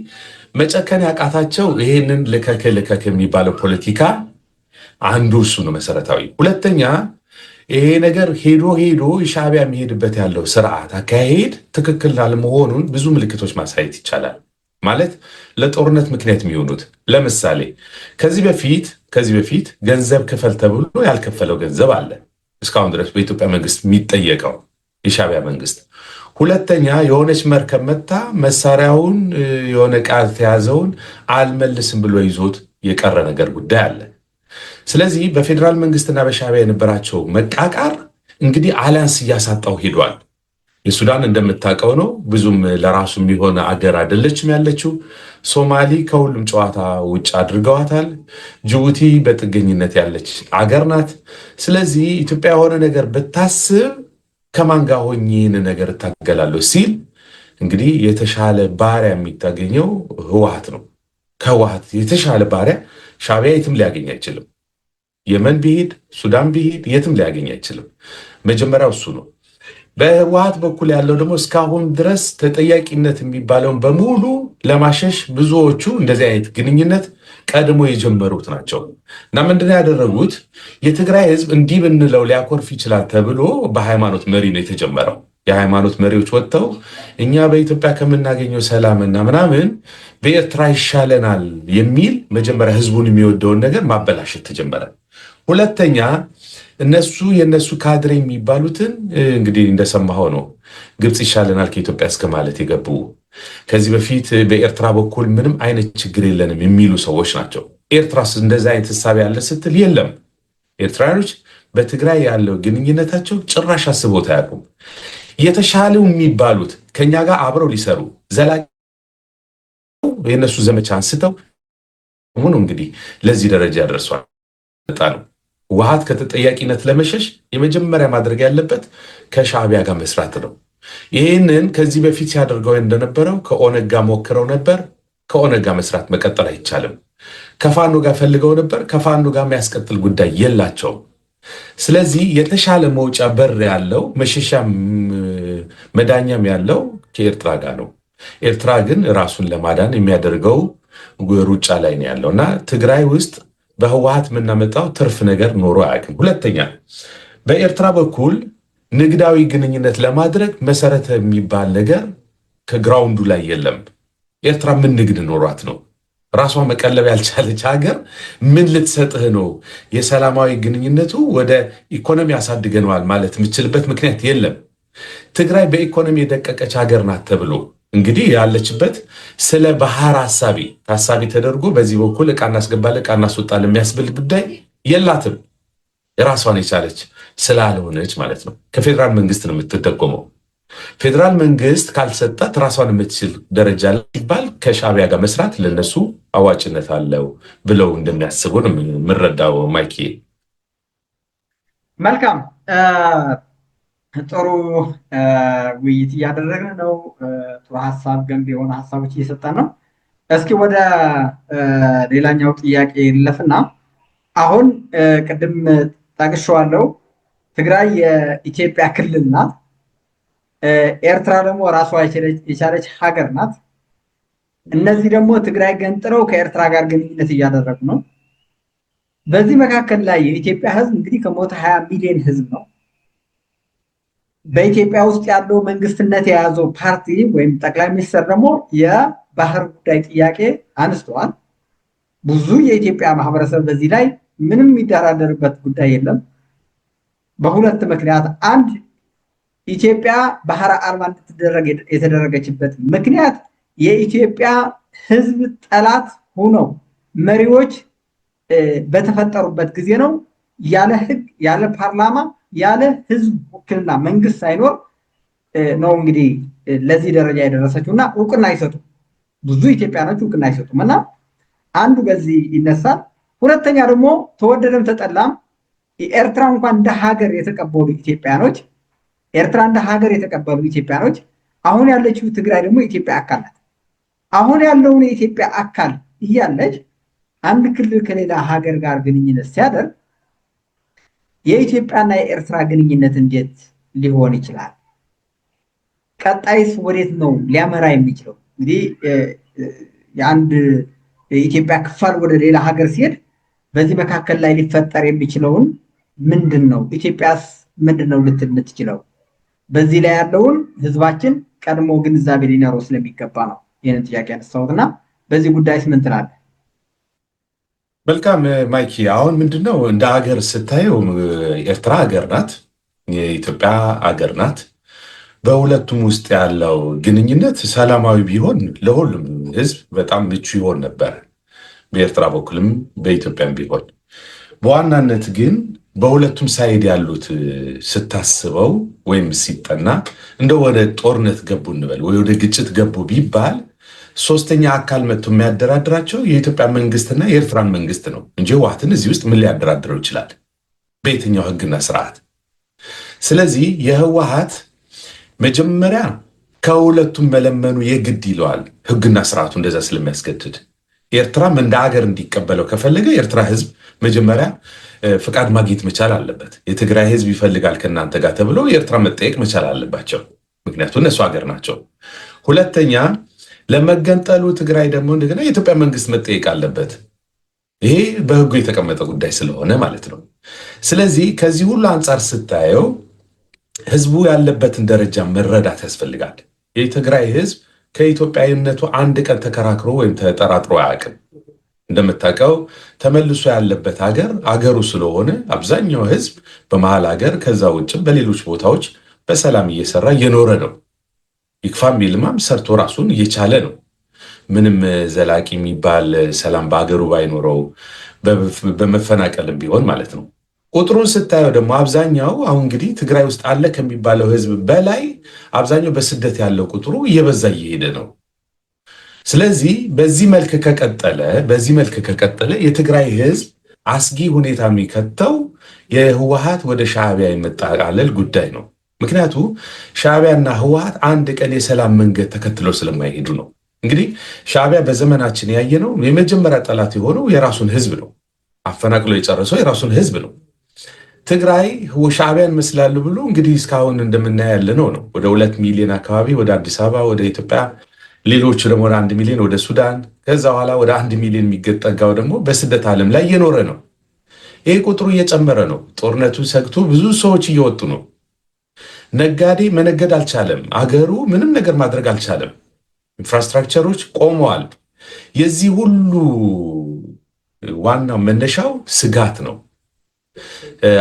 Speaker 2: መጨከን ያቃታቸው ይህንን ልከክ የሚባለው ፖለቲካ አንዱ እሱ ነው መሰረታዊ። ሁለተኛ ይሄ ነገር ሄዶ ሻዕቢያ የሚሄድበት ያለው ስርዓት አካሄድ ትክክል አለመሆኑን ብዙ ምልክቶች ማሳየት ይቻላል። ማለት ለጦርነት ምክንያት የሚሆኑት ለምሳሌ ከዚህ በፊት ገንዘብ ክፈል ተብሎ ያልከፈለው ገንዘብ አለ እስካሁን ድረስ በኢትዮጵያ መንግስት የሚጠየቀው የሻዕቢያ መንግስት። ሁለተኛ የሆነች መርከብ መታ መሳሪያውን የሆነ ቃል ተያዘውን አልመልስም ብሎ ይዞት የቀረ ነገር ጉዳይ አለ። ስለዚህ በፌዴራል መንግስትና በሻዕቢያ የነበራቸው መቃቃር እንግዲህ አሊያንስ እያሳጣው ሄዷል። የሱዳን እንደምታውቀው ነው፣ ብዙም ለራሱ የሚሆነ አገር አይደለችም ያለችው። ሶማሊ ከሁሉም ጨዋታ ውጭ አድርገዋታል። ጅቡቲ በጥገኝነት ያለች አገር ናት። ስለዚህ ኢትዮጵያ የሆነ ነገር ብታስብ ከማን ጋር ሆኜ ይህን ነገር እታገላለሁ ሲል እንግዲህ የተሻለ ባሪያ የሚታገኘው ህወሓት ነው። ከህወሓት የተሻለ ባሪያ ሻዕቢያ የትም ሊያገኝ አይችልም። የመን ቢሄድ ሱዳን ቢሄድ የትም ሊያገኝ አይችልም። መጀመሪያው እሱ ነው። በህወሓት በኩል ያለው ደግሞ እስካሁን ድረስ ተጠያቂነት የሚባለውን በሙሉ ለማሸሽ ብዙዎቹ እንደዚህ አይነት ግንኙነት ቀድሞ የጀመሩት ናቸው እና ምንድነው ያደረጉት? የትግራይ ህዝብ እንዲህ ብንለው ሊያኮርፍ ይችላል ተብሎ በሃይማኖት መሪ ነው የተጀመረው። የሃይማኖት መሪዎች ወጥተው እኛ በኢትዮጵያ ከምናገኘው ሰላምና ምናምን በኤርትራ ይሻለናል የሚል መጀመሪያ ህዝቡን የሚወደውን ነገር ማበላሸት ተጀመረ። ሁለተኛ የነሱ ካድሬ የሚባሉትን እንግዲህ እንደሰማኸው ነው ግብፅ ይሻለናል ከኢትዮጵያ እስከ ማለት የገቡ ከዚህ በፊት በኤርትራ በኩል ምንም አይነት ችግር የለንም የሚሉ ሰዎች ናቸው። ኤርትራስ እንደዛ አይነት ህሳቤ ያለ ስትል የለም። ኤርትራውያኖች በትግራይ ያለው ግንኙነታቸው ጭራሽ አስቦት አያውቁም። የተሻለው የሚባሉት ከኛ ጋር አብረው ሊሰሩ ዘላቂ የነሱ ዘመቻ አንስተው ሆኖ እንግዲህ ለዚህ ደረጃ ያደርሷል። ነው ህወሓት ከተጠያቂነት ለመሸሽ የመጀመሪያ ማድረግ ያለበት ከሻዕቢያ ጋር መስራት ነው። ይህንን ከዚህ በፊት ሲያደርገው እንደነበረው ከኦነግ ጋር ሞክረው ነበር። ከኦነግ ጋር መስራት መቀጠል አይቻልም። ከፋኖ ጋር ፈልገው ነበር። ከፋኖ ጋር የሚያስቀጥል ጉዳይ የላቸውም። ስለዚህ የተሻለ መውጫ በር ያለው መሸሻም መዳኛም ያለው ከኤርትራ ጋር ነው። ኤርትራ ግን ራሱን ለማዳን የሚያደርገው ሩጫ ላይ ነው ያለው እና ትግራይ ውስጥ በህወሓት የምናመጣው ትርፍ ነገር ኖሮ አያውቅም። ሁለተኛ በኤርትራ በኩል ንግዳዊ ግንኙነት ለማድረግ መሰረተ የሚባል ነገር ከግራውንዱ ላይ የለም። ኤርትራ ምን ንግድ ኖሯት ነው? ራሷ መቀለብ ያልቻለች ሀገር ምን ልትሰጥህ ነው? የሰላማዊ ግንኙነቱ ወደ ኢኮኖሚ ያሳድገነዋል ማለት የምችልበት ምክንያት የለም። ትግራይ በኢኮኖሚ የደቀቀች ሀገር ናት ተብሎ እንግዲህ ያለችበት ስለ ባህር ታሳቢ ተደርጎ በዚህ በኩል እቃ እናስገባለን እቃ እናስወጣለን የሚያስብል ጉዳይ የላትም። ራሷን የቻለች ስላልሆነች ማለት ነው። ከፌዴራል መንግስት ነው የምትደጎመው። ፌዴራል መንግስት ካልሰጣት ራሷን የምትችል ደረጃ ላይ ሲባል ከሻዕቢያ ጋር መስራት ለነሱ አዋጭነት አለው ብለው እንደሚያስቡ ነው የምረዳው። ማይኪ
Speaker 1: መልካም ጥሩ ውይይት እያደረግን ነው። ጥሩ ሀሳብ ገንቢ የሆነ ሀሳቦች እየሰጠን ነው። እስኪ ወደ ሌላኛው ጥያቄ እንለፍና አሁን ቅድም ጠቅሼዋለሁ። ትግራይ የኢትዮጵያ ክልል ናት። ኤርትራ ደግሞ ራሷ የቻለች ሀገር ናት። እነዚህ ደግሞ ትግራይ ገንጥለው ከኤርትራ ጋር ግንኙነት እያደረጉ ነው። በዚህ መካከል ላይ የኢትዮጵያ ህዝብ እንግዲህ ከሞተ 20 ሚሊዮን ህዝብ ነው። በኢትዮጵያ ውስጥ ያለው መንግስትነት የያዘው ፓርቲ ወይም ጠቅላይ ሚኒስትር ደግሞ የባህር ጉዳይ ጥያቄ አንስተዋል። ብዙ የኢትዮጵያ ማህበረሰብ በዚህ ላይ ምንም የሚደራደርበት ጉዳይ የለም። በሁለት ምክንያት፣ አንድ ኢትዮጵያ ባህረ አልባ እንድትደረግ የተደረገችበት ምክንያት የኢትዮጵያ ህዝብ ጠላት ሆነው መሪዎች በተፈጠሩበት ጊዜ ነው። ያለ ህግ፣ ያለ ፓርላማ፣ ያለ ህዝብ ውክልና መንግስት ሳይኖር ነው እንግዲህ ለዚህ ደረጃ የደረሰችው እና እውቅና አይሰጡም። ብዙ ኢትዮጵያኖች እውቅና አይሰጡም እና አንዱ በዚህ ይነሳል። ሁለተኛ ደግሞ ተወደደም ተጠላም ኤርትራ እንኳን እንደ ሀገር የተቀበሉ ኢትዮጵያኖች አሁን ያለችው ትግራይ ደግሞ የኢትዮጵያ አካል ናት። አሁን ያለውን የኢትዮጵያ አካል እያለች አንድ ክልል ከሌላ ሀገር ጋር ግንኙነት ሲያደርግ የኢትዮጵያና የኤርትራ ግንኙነት እንዴት ሊሆን ይችላል? ቀጣይስ ወዴት ነው ሊያመራ የሚችለው? እንግዲህ የአንድ የኢትዮጵያ ክፋል ወደ ሌላ ሀገር ሲሄድ በዚህ መካከል ላይ ሊፈጠር የሚችለውን ምንድን ነው? ኢትዮጵያስ ምንድን ነው ልትል የምትችለው? በዚህ ላይ ያለውን ህዝባችን ቀድሞ ግንዛቤ ሊኖረው ስለሚገባ ነው ይህንን ጥያቄ ያነሳሁት እና በዚህ ጉዳይስ ምን ትላለህ?
Speaker 2: መልካም ማይኪ፣ አሁን ምንድነው እንደ ሀገር ስታየው ኤርትራ ሀገር ናት፣ የኢትዮጵያ ሀገር ናት። በሁለቱም ውስጥ ያለው ግንኙነት ሰላማዊ ቢሆን ለሁሉም ህዝብ በጣም ምቹ ይሆን ነበር፣ በኤርትራ በኩልም በኢትዮጵያም ቢሆን። በዋናነት ግን በሁለቱም ሳይድ ያሉት ስታስበው ወይም ሲጠና እንደ ወደ ጦርነት ገቡ እንበል ወይ ወደ ግጭት ገቡ ቢባል ሶስተኛ አካል መጥቶ የሚያደራድራቸው የኢትዮጵያ መንግስትና የኤርትራን መንግስት ነው እንጂ ህወሓትን እዚህ ውስጥ ምን ሊያደራድረው ይችላል? በየትኛው ህግና ስርዓት? ስለዚህ የህወሓት መጀመሪያ ከሁለቱም መለመኑ የግድ ይለዋል፣ ህግና ስርዓቱ እንደዛ ስለሚያስገድድ። ኤርትራም እንደ ሀገር እንዲቀበለው ከፈለገ የኤርትራ ህዝብ መጀመሪያ ፍቃድ ማግኘት መቻል አለበት። የትግራይ ህዝብ ይፈልጋል ከእናንተ ጋር ተብሎ የኤርትራ መጠየቅ መቻል አለባቸው፣ ምክንያቱም እነሱ ሀገር ናቸው። ሁለተኛ ለመገንጠሉ ትግራይ ደግሞ እንደገና የኢትዮጵያ መንግስት መጠየቅ አለበት። ይሄ በህጉ የተቀመጠ ጉዳይ ስለሆነ ማለት ነው። ስለዚህ ከዚህ ሁሉ አንጻር ስታየው ህዝቡ ያለበትን ደረጃ መረዳት ያስፈልጋል። የትግራይ ህዝብ ከኢትዮጵያዊነቱ አንድ ቀን ተከራክሮ ወይም ተጠራጥሮ አያውቅም። እንደምታውቀው ተመልሶ ያለበት ሀገር አገሩ ስለሆነ አብዛኛው ህዝብ በመሀል ሀገር ከዛ ውጭም በሌሎች ቦታዎች በሰላም እየሰራ እየኖረ ነው። ይክፋም ይልማም ሰርቶ ራሱን እየቻለ ነው። ምንም ዘላቂ የሚባል ሰላም በሀገሩ ባይኖረው በመፈናቀልም ቢሆን ማለት ነው። ቁጥሩን ስታየው ደግሞ አብዛኛው አሁን እንግዲህ ትግራይ ውስጥ አለ ከሚባለው ህዝብ በላይ አብዛኛው በስደት ያለው ቁጥሩ እየበዛ እየሄደ ነው። ስለዚህ በዚህ መልክ ከቀጠለ የትግራይ ህዝብ አስጊ ሁኔታ የሚከተው የህወሓት ወደ ሻዕቢያ የመጣቃለል ጉዳይ ነው። ምክንያቱ ሻዕቢያና ህወሓት አንድ ቀን የሰላም መንገድ ተከትለው ስለማይሄዱ ነው። እንግዲህ ሻዕቢያ በዘመናችን ያየነው የመጀመሪያ ጠላት የሆነው የራሱን ህዝብ ነው። አፈናቅሎ የጨረሰው የራሱን ህዝብ ነው። ትግራይ ሻዕቢያን መስላሉ ብሎ እንግዲህ እስካሁን እንደምናየው ያለ ነው። ወደ 2 ሚሊዮን አካባቢ ወደ አዲስ አበባ ወደ ኢትዮጵያ፣ ሌሎቹ ደግሞ ወደ 1 ሚሊዮን ወደ ሱዳን፣ ከዛ በኋላ ወደ 1 ሚሊዮን የሚገጠጋው ደግሞ በስደት ዓለም ላይ እየኖረ ነው። ይሄ ቁጥሩ እየጨመረ ነው። ጦርነቱ ሰግቶ ብዙ ሰዎች እየወጡ ነው። ነጋዴ መነገድ አልቻለም። አገሩ ምንም ነገር ማድረግ አልቻለም። ኢንፍራስትራክቸሮች ቆመዋል። የዚህ ሁሉ ዋናው መነሻው ስጋት ነው።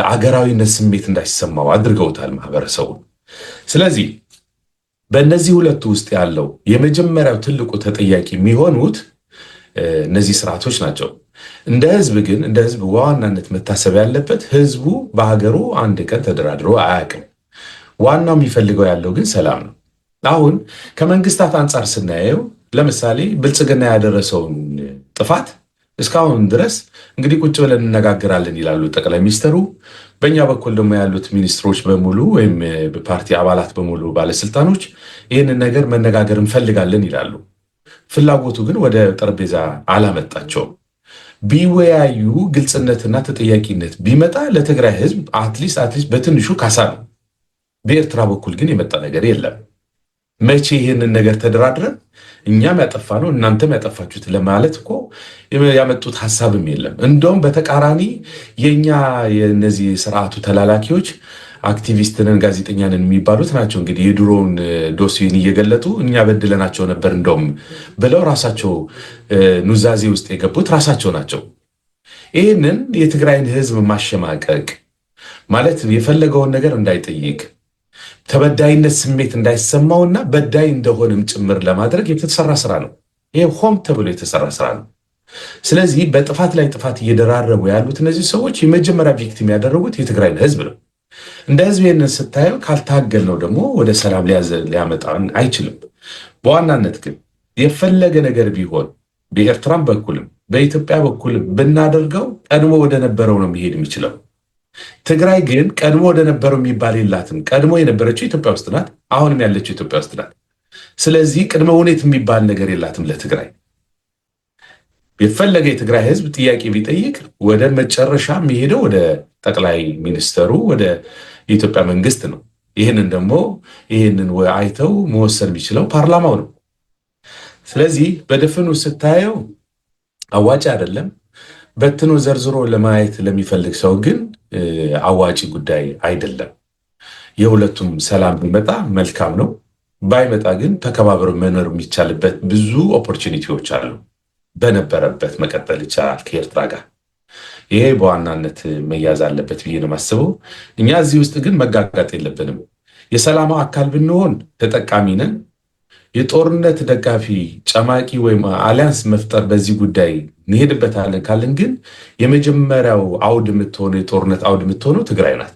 Speaker 2: አገራዊነት ስሜት እንዳይሰማው አድርገውታል ማህበረሰቡ። ስለዚህ በእነዚህ ሁለቱ ውስጥ ያለው የመጀመሪያው ትልቁ ተጠያቂ የሚሆኑት እነዚህ ስርዓቶች ናቸው። እንደ ህዝብ በዋናነት መታሰብ ያለበት ህዝቡ በሀገሩ አንድ ቀን ተደራድሮ አያውቅም። ዋናው የሚፈልገው ያለው ግን ሰላም ነው። አሁን ከመንግስታት አንጻር ስናየው ለምሳሌ ብልጽግና ያደረሰውን ጥፋት እስካሁን ድረስ እንግዲህ ቁጭ ብለን እነጋገራለን ይላሉ ጠቅላይ ሚኒስትሩ። በእኛ በኩል ደግሞ ያሉት ሚኒስትሮች በሙሉ ወይም ፓርቲ አባላት በሙሉ ባለስልጣኖች ይህንን ነገር መነጋገር እንፈልጋለን ይላሉ። ፍላጎቱ ግን ወደ ጠረጴዛ አላመጣቸውም። ቢወያዩ ግልጽነትና ተጠያቂነት ቢመጣ ለትግራይ ህዝብ አትሊስት በትንሹ ካሳ ነው። በኤርትራ በኩል ግን የመጣ ነገር የለም። መቼ ይህንን ነገር ተደራድረን እኛም ያጠፋ ነው እናንተም ያጠፋችሁት ለማለት እኮ ያመጡት ሀሳብም የለም። እንደውም በተቃራኒ የኛ የነዚህ ስርዓቱ ተላላኪዎች አክቲቪስትንን ጋዜጠኛንን የሚባሉት ናቸው እንግዲህ የድሮውን ዶሲን እየገለጡ እኛ በድለናቸው ነበር እንደውም ብለው ራሳቸው ኑዛዜ ውስጥ የገቡት ራሳቸው ናቸው። ይህንን የትግራይን ህዝብ ማሸማቀቅ ማለት የፈለገውን ነገር እንዳይጠይቅ ተበዳይነት ስሜት እንዳይሰማውና በዳይ እንደሆነም ጭምር ለማድረግ የተሰራ ስራ ነው። ይሄ ሆም ተብሎ የተሰራ ስራ ነው። ስለዚህ በጥፋት ላይ ጥፋት እየደራረቡ ያሉት እነዚህ ሰዎች የመጀመሪያ ቪክቲም ያደረጉት የትግራይን ህዝብ ነው። እንደ ህዝብ ይህንን ስታየው ካልታገል ነው ደግሞ ወደ ሰላም ሊያመጣን አይችልም። በዋናነት ግን የፈለገ ነገር ቢሆን በኤርትራም በኩልም በኢትዮጵያ በኩልም ብናደርገው ቀድሞ ወደ ነበረው ነው የሚሄድ የሚችለው። ትግራይ ግን ቀድሞ ወደ ነበረው የሚባል የላትም። ቀድሞ የነበረችው ኢትዮጵያ ውስጥ ናት። አሁንም ያለችው ኢትዮጵያ ውስጥ ናት። ስለዚህ ቅድመ ሁኔታ የሚባል ነገር የላትም ለትግራይ። የፈለገ የትግራይ ህዝብ ጥያቄ ቢጠይቅ ወደ መጨረሻ የሚሄደው ወደ ጠቅላይ ሚኒስተሩ ወደ የኢትዮጵያ መንግስት ነው። ይህንን አይተው መወሰን የሚችለው ፓርላማው ነው። ስለዚህ በድፍኑ ስታየው አዋጭ አይደለም። በትኖ ዘርዝሮ ለማየት ለሚፈልግ ሰው ግን አዋጭ ጉዳይ አይደለም። የሁለቱም ሰላም ቢመጣ መልካም ነው። ባይመጣ ግን ተከባብሮ መኖር የሚቻልበት ብዙ ኦፖርቹኒቲዎች አሉ። በነበረበት መቀጠል ይቻላል ከኤርትራ ጋር። ይሄ በዋናነት መያዝ አለበት ብዬ ነው የማስበው። እኛ እዚህ ውስጥ ግን መጋጋጥ የለብንም። የሰላሙ አካል ብንሆን ተጠቃሚ ነን። የጦርነት ደጋፊ ጨማቂ ወይም አሊያንስ መፍጠር በዚህ ጉዳይ እንሄድበታለን ካለን ግን የመጀመሪያው አውድ የምትሆነው የጦርነት አውድ የምትሆነው ትግራይ ናት።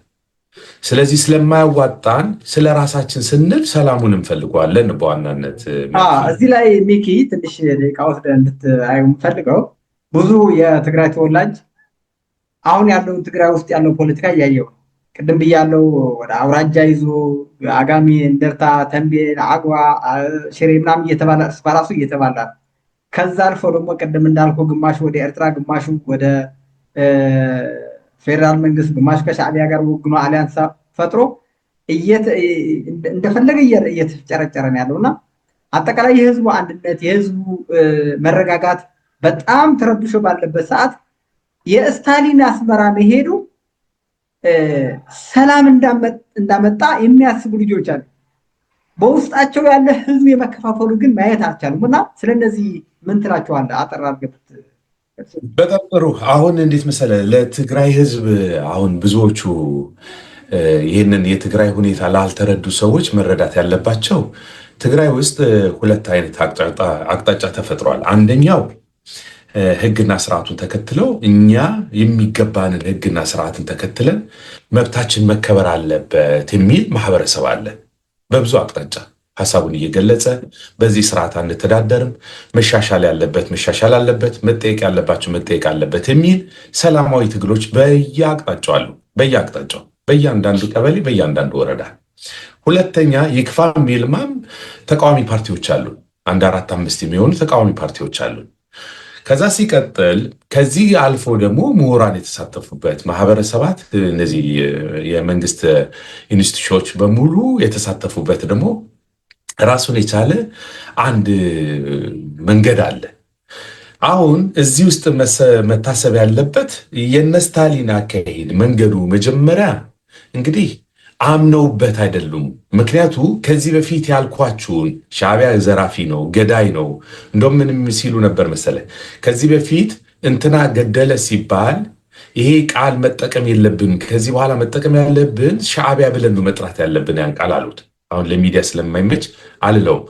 Speaker 2: ስለዚህ ስለማያዋጣን ስለ ራሳችን ስንል ሰላሙን እንፈልገዋለን። በዋናነት
Speaker 1: እዚህ ላይ ሚኪ ትንሽ ደቂቃ ወስደህ እንድታዩ የምፈልገው ብዙ የትግራይ ተወላጅ አሁን ያለውን ትግራይ ውስጥ ያለው ፖለቲካ እያየው ነው። ቅድም ብያለው ወደ አውራጃ ይዞ አጋሚ፣ እንደርታ፣ ተንቤን፣ አግዋ፣ ሽሬ ምናምን እየተባለ እርስ በራሱ እየተባላ ከዛ አልፎ ደግሞ ቅድም እንዳልኩ ግማሹ ወደ ኤርትራ ግማሹ ወደ ፌዴራል መንግስት ግማሹ ከሻዕቢያ ጋር ወግኖ አሊያንስ ፈጥሮ እንደፈለገ እየተጨረጨረ ነው ያለው እና አጠቃላይ የህዝቡ አንድነት የህዝቡ መረጋጋት በጣም ተረብሾ ባለበት ሰዓት የስታሊን አስመራ መሄዱ ሰላም እንዳመጣ የሚያስቡ ልጆች አሉ። በውስጣቸው ያለ ህዝብ የመከፋፈሉ ግን ማየት አልቻሉም። እና ስለነዚህ ምን ትላቸዋለህ? አጠር አድርገህ።
Speaker 2: በጣም ጥሩ። አሁን እንዴት መሰለህ ለትግራይ ህዝብ አሁን ብዙዎቹ ይህንን የትግራይ ሁኔታ ላልተረዱ ሰዎች መረዳት ያለባቸው ትግራይ ውስጥ ሁለት አይነት አቅጣጫ ተፈጥሯል። አንደኛው ህግና ስርዓቱን ተከትለው እኛ የሚገባንን ህግና ስርዓትን ተከትለን መብታችን መከበር አለበት የሚል ማህበረሰብ አለ። በብዙ አቅጣጫ ሀሳቡን እየገለጸ በዚህ ስርዓት አንተዳደርም፣ መሻሻል ያለበት መሻሻል አለበት፣ መጠየቅ ያለባቸው መጠየቅ አለበት የሚል ሰላማዊ ትግሎች በየአቅጣጫው አሉ። በየአቅጣጫው በእያንዳንዱ ቀበሌ፣ በእያንዳንዱ ወረዳ። ሁለተኛ ይክፋም ይልማም ተቃዋሚ ፓርቲዎች አሉ። አንድ 4-5 የሚሆኑ ተቃዋሚ ፓርቲዎች አሉ። ከዛ ሲቀጥል ከዚህ አልፎ ደግሞ ምሁራን የተሳተፉበት ማህበረሰባት፣ እነዚህ የመንግስት ኢንስቲትዩሽኖች በሙሉ የተሳተፉበት ደግሞ ራሱን የቻለ አንድ መንገድ አለ። አሁን እዚህ ውስጥ መታሰብ ያለበት የነ ስታሊን አካሄድ መንገዱ መጀመሪያ እንግዲህ አምነውበት አይደሉም። ምክንያቱ ከዚህ በፊት ያልኳችሁን ሻዕቢያ ዘራፊ ነው፣ ገዳይ ነው። እንደውም ምንም ሲሉ ነበር መሰለ ከዚህ በፊት እንትና ገደለ ሲባል ይሄ ቃል መጠቀም የለብን፣ ከዚህ በኋላ መጠቀም ያለብን ሻዕቢያ ብለን ነው መጥራት ያለብን ያን ቃል አሉት። አሁን ለሚዲያ ስለማይመች አልለውም።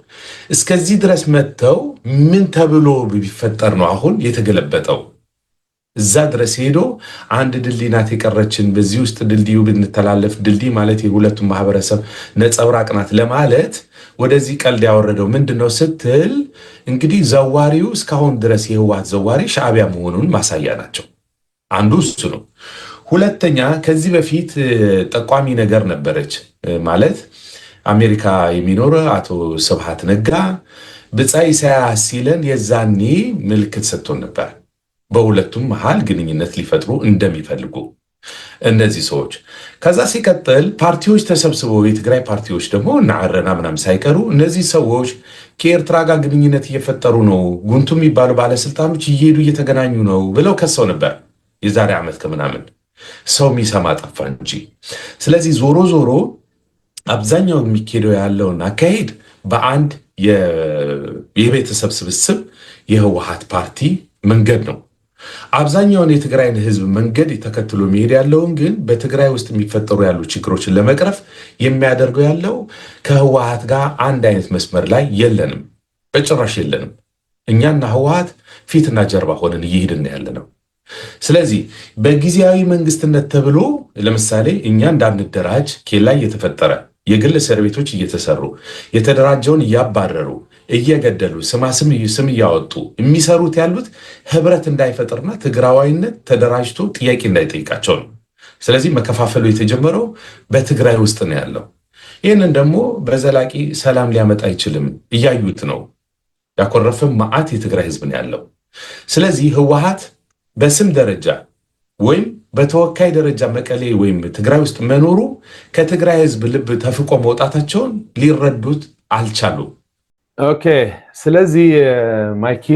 Speaker 2: እስከዚህ ድረስ መጥተው ምን ተብሎ ቢፈጠር ነው አሁን የተገለበጠው? እዛ ድረስ ሄዶ አንድ ድልድይ ናት የቀረችን፣ በዚህ ውስጥ ድልድዩ ብንተላለፍ፣ ድልድይ ማለት የሁለቱም ማህበረሰብ ነጸብራቅ ናት ለማለት ወደዚህ ቀልድ ያወረደው ምንድነው ስትል እንግዲህ ዘዋሪው እስካሁን ድረስ የህወሓት ዘዋሪ ሻዕቢያ መሆኑን ማሳያ ናቸው። አንዱ እሱ ነው። ሁለተኛ ከዚህ በፊት ጠቋሚ ነገር ነበረች ማለት አሜሪካ የሚኖር አቶ ስብሃት ነጋ ብጻይ ኢሳያስ ሲለን የዛኔ ምልክት ሰጥቶን ነበር በሁለቱም መሃል ግንኙነት ሊፈጥሩ እንደሚፈልጉ እነዚህ ሰዎች። ከዛ ሲቀጥል ፓርቲዎች ተሰብስበው የትግራይ ፓርቲዎች ደግሞ እና አረና ምናምን ሳይቀሩ እነዚህ ሰዎች ከኤርትራ ጋር ግንኙነት እየፈጠሩ ነው፣ ጉንቱ የሚባሉ ባለስልጣኖች እየሄዱ እየተገናኙ ነው ብለው ከሰው ነበር የዛሬ ዓመት ከምናምን። ሰው የሚሰማ ጠፋ እንጂ። ስለዚህ ዞሮ ዞሮ አብዛኛው የሚካሄደው ያለውን አካሄድ በአንድ የቤተሰብ ስብስብ የህወሓት ፓርቲ መንገድ ነው። አብዛኛውን የትግራይን ህዝብ መንገድ ተከትሎ የሚሄድ ያለውን ግን በትግራይ ውስጥ የሚፈጠሩ ያሉ ችግሮችን ለመቅረፍ የሚያደርገው ያለው ከህወሓት ጋር አንድ አይነት መስመር ላይ የለንም፣ በጭራሽ የለንም። እኛና ህወሓት ፊትና ጀርባ ሆነን እየሄድን ያለ ነው። ስለዚህ በጊዜያዊ መንግስትነት ተብሎ ለምሳሌ እኛ እንዳንደራጅ ኬላ እየተፈጠረ የግል እስር ቤቶች እየተሰሩ የተደራጀውን እያባረሩ እየገደሉ ስም እያወጡ የሚሰሩት ያሉት ህብረት እንዳይፈጥርና ትግራዋይነት ተደራጅቶ ጥያቄ እንዳይጠይቃቸው ነው። ስለዚህ መከፋፈሉ የተጀመረው በትግራይ ውስጥ ነው ያለው። ይህንን ደግሞ በዘላቂ ሰላም ሊያመጣ አይችልም። እያዩት ነው። ያኮረፈ መዓት የትግራይ ህዝብ ነው ያለው። ስለዚህ ህወሓት በስም ደረጃ ወይም በተወካይ ደረጃ መቀሌ ወይም ትግራይ ውስጥ መኖሩ ከትግራይ ህዝብ ልብ ተፍቆ መውጣታቸውን ሊረዱት አልቻሉም።
Speaker 3: ኦኬ። ስለዚህ ማይኪ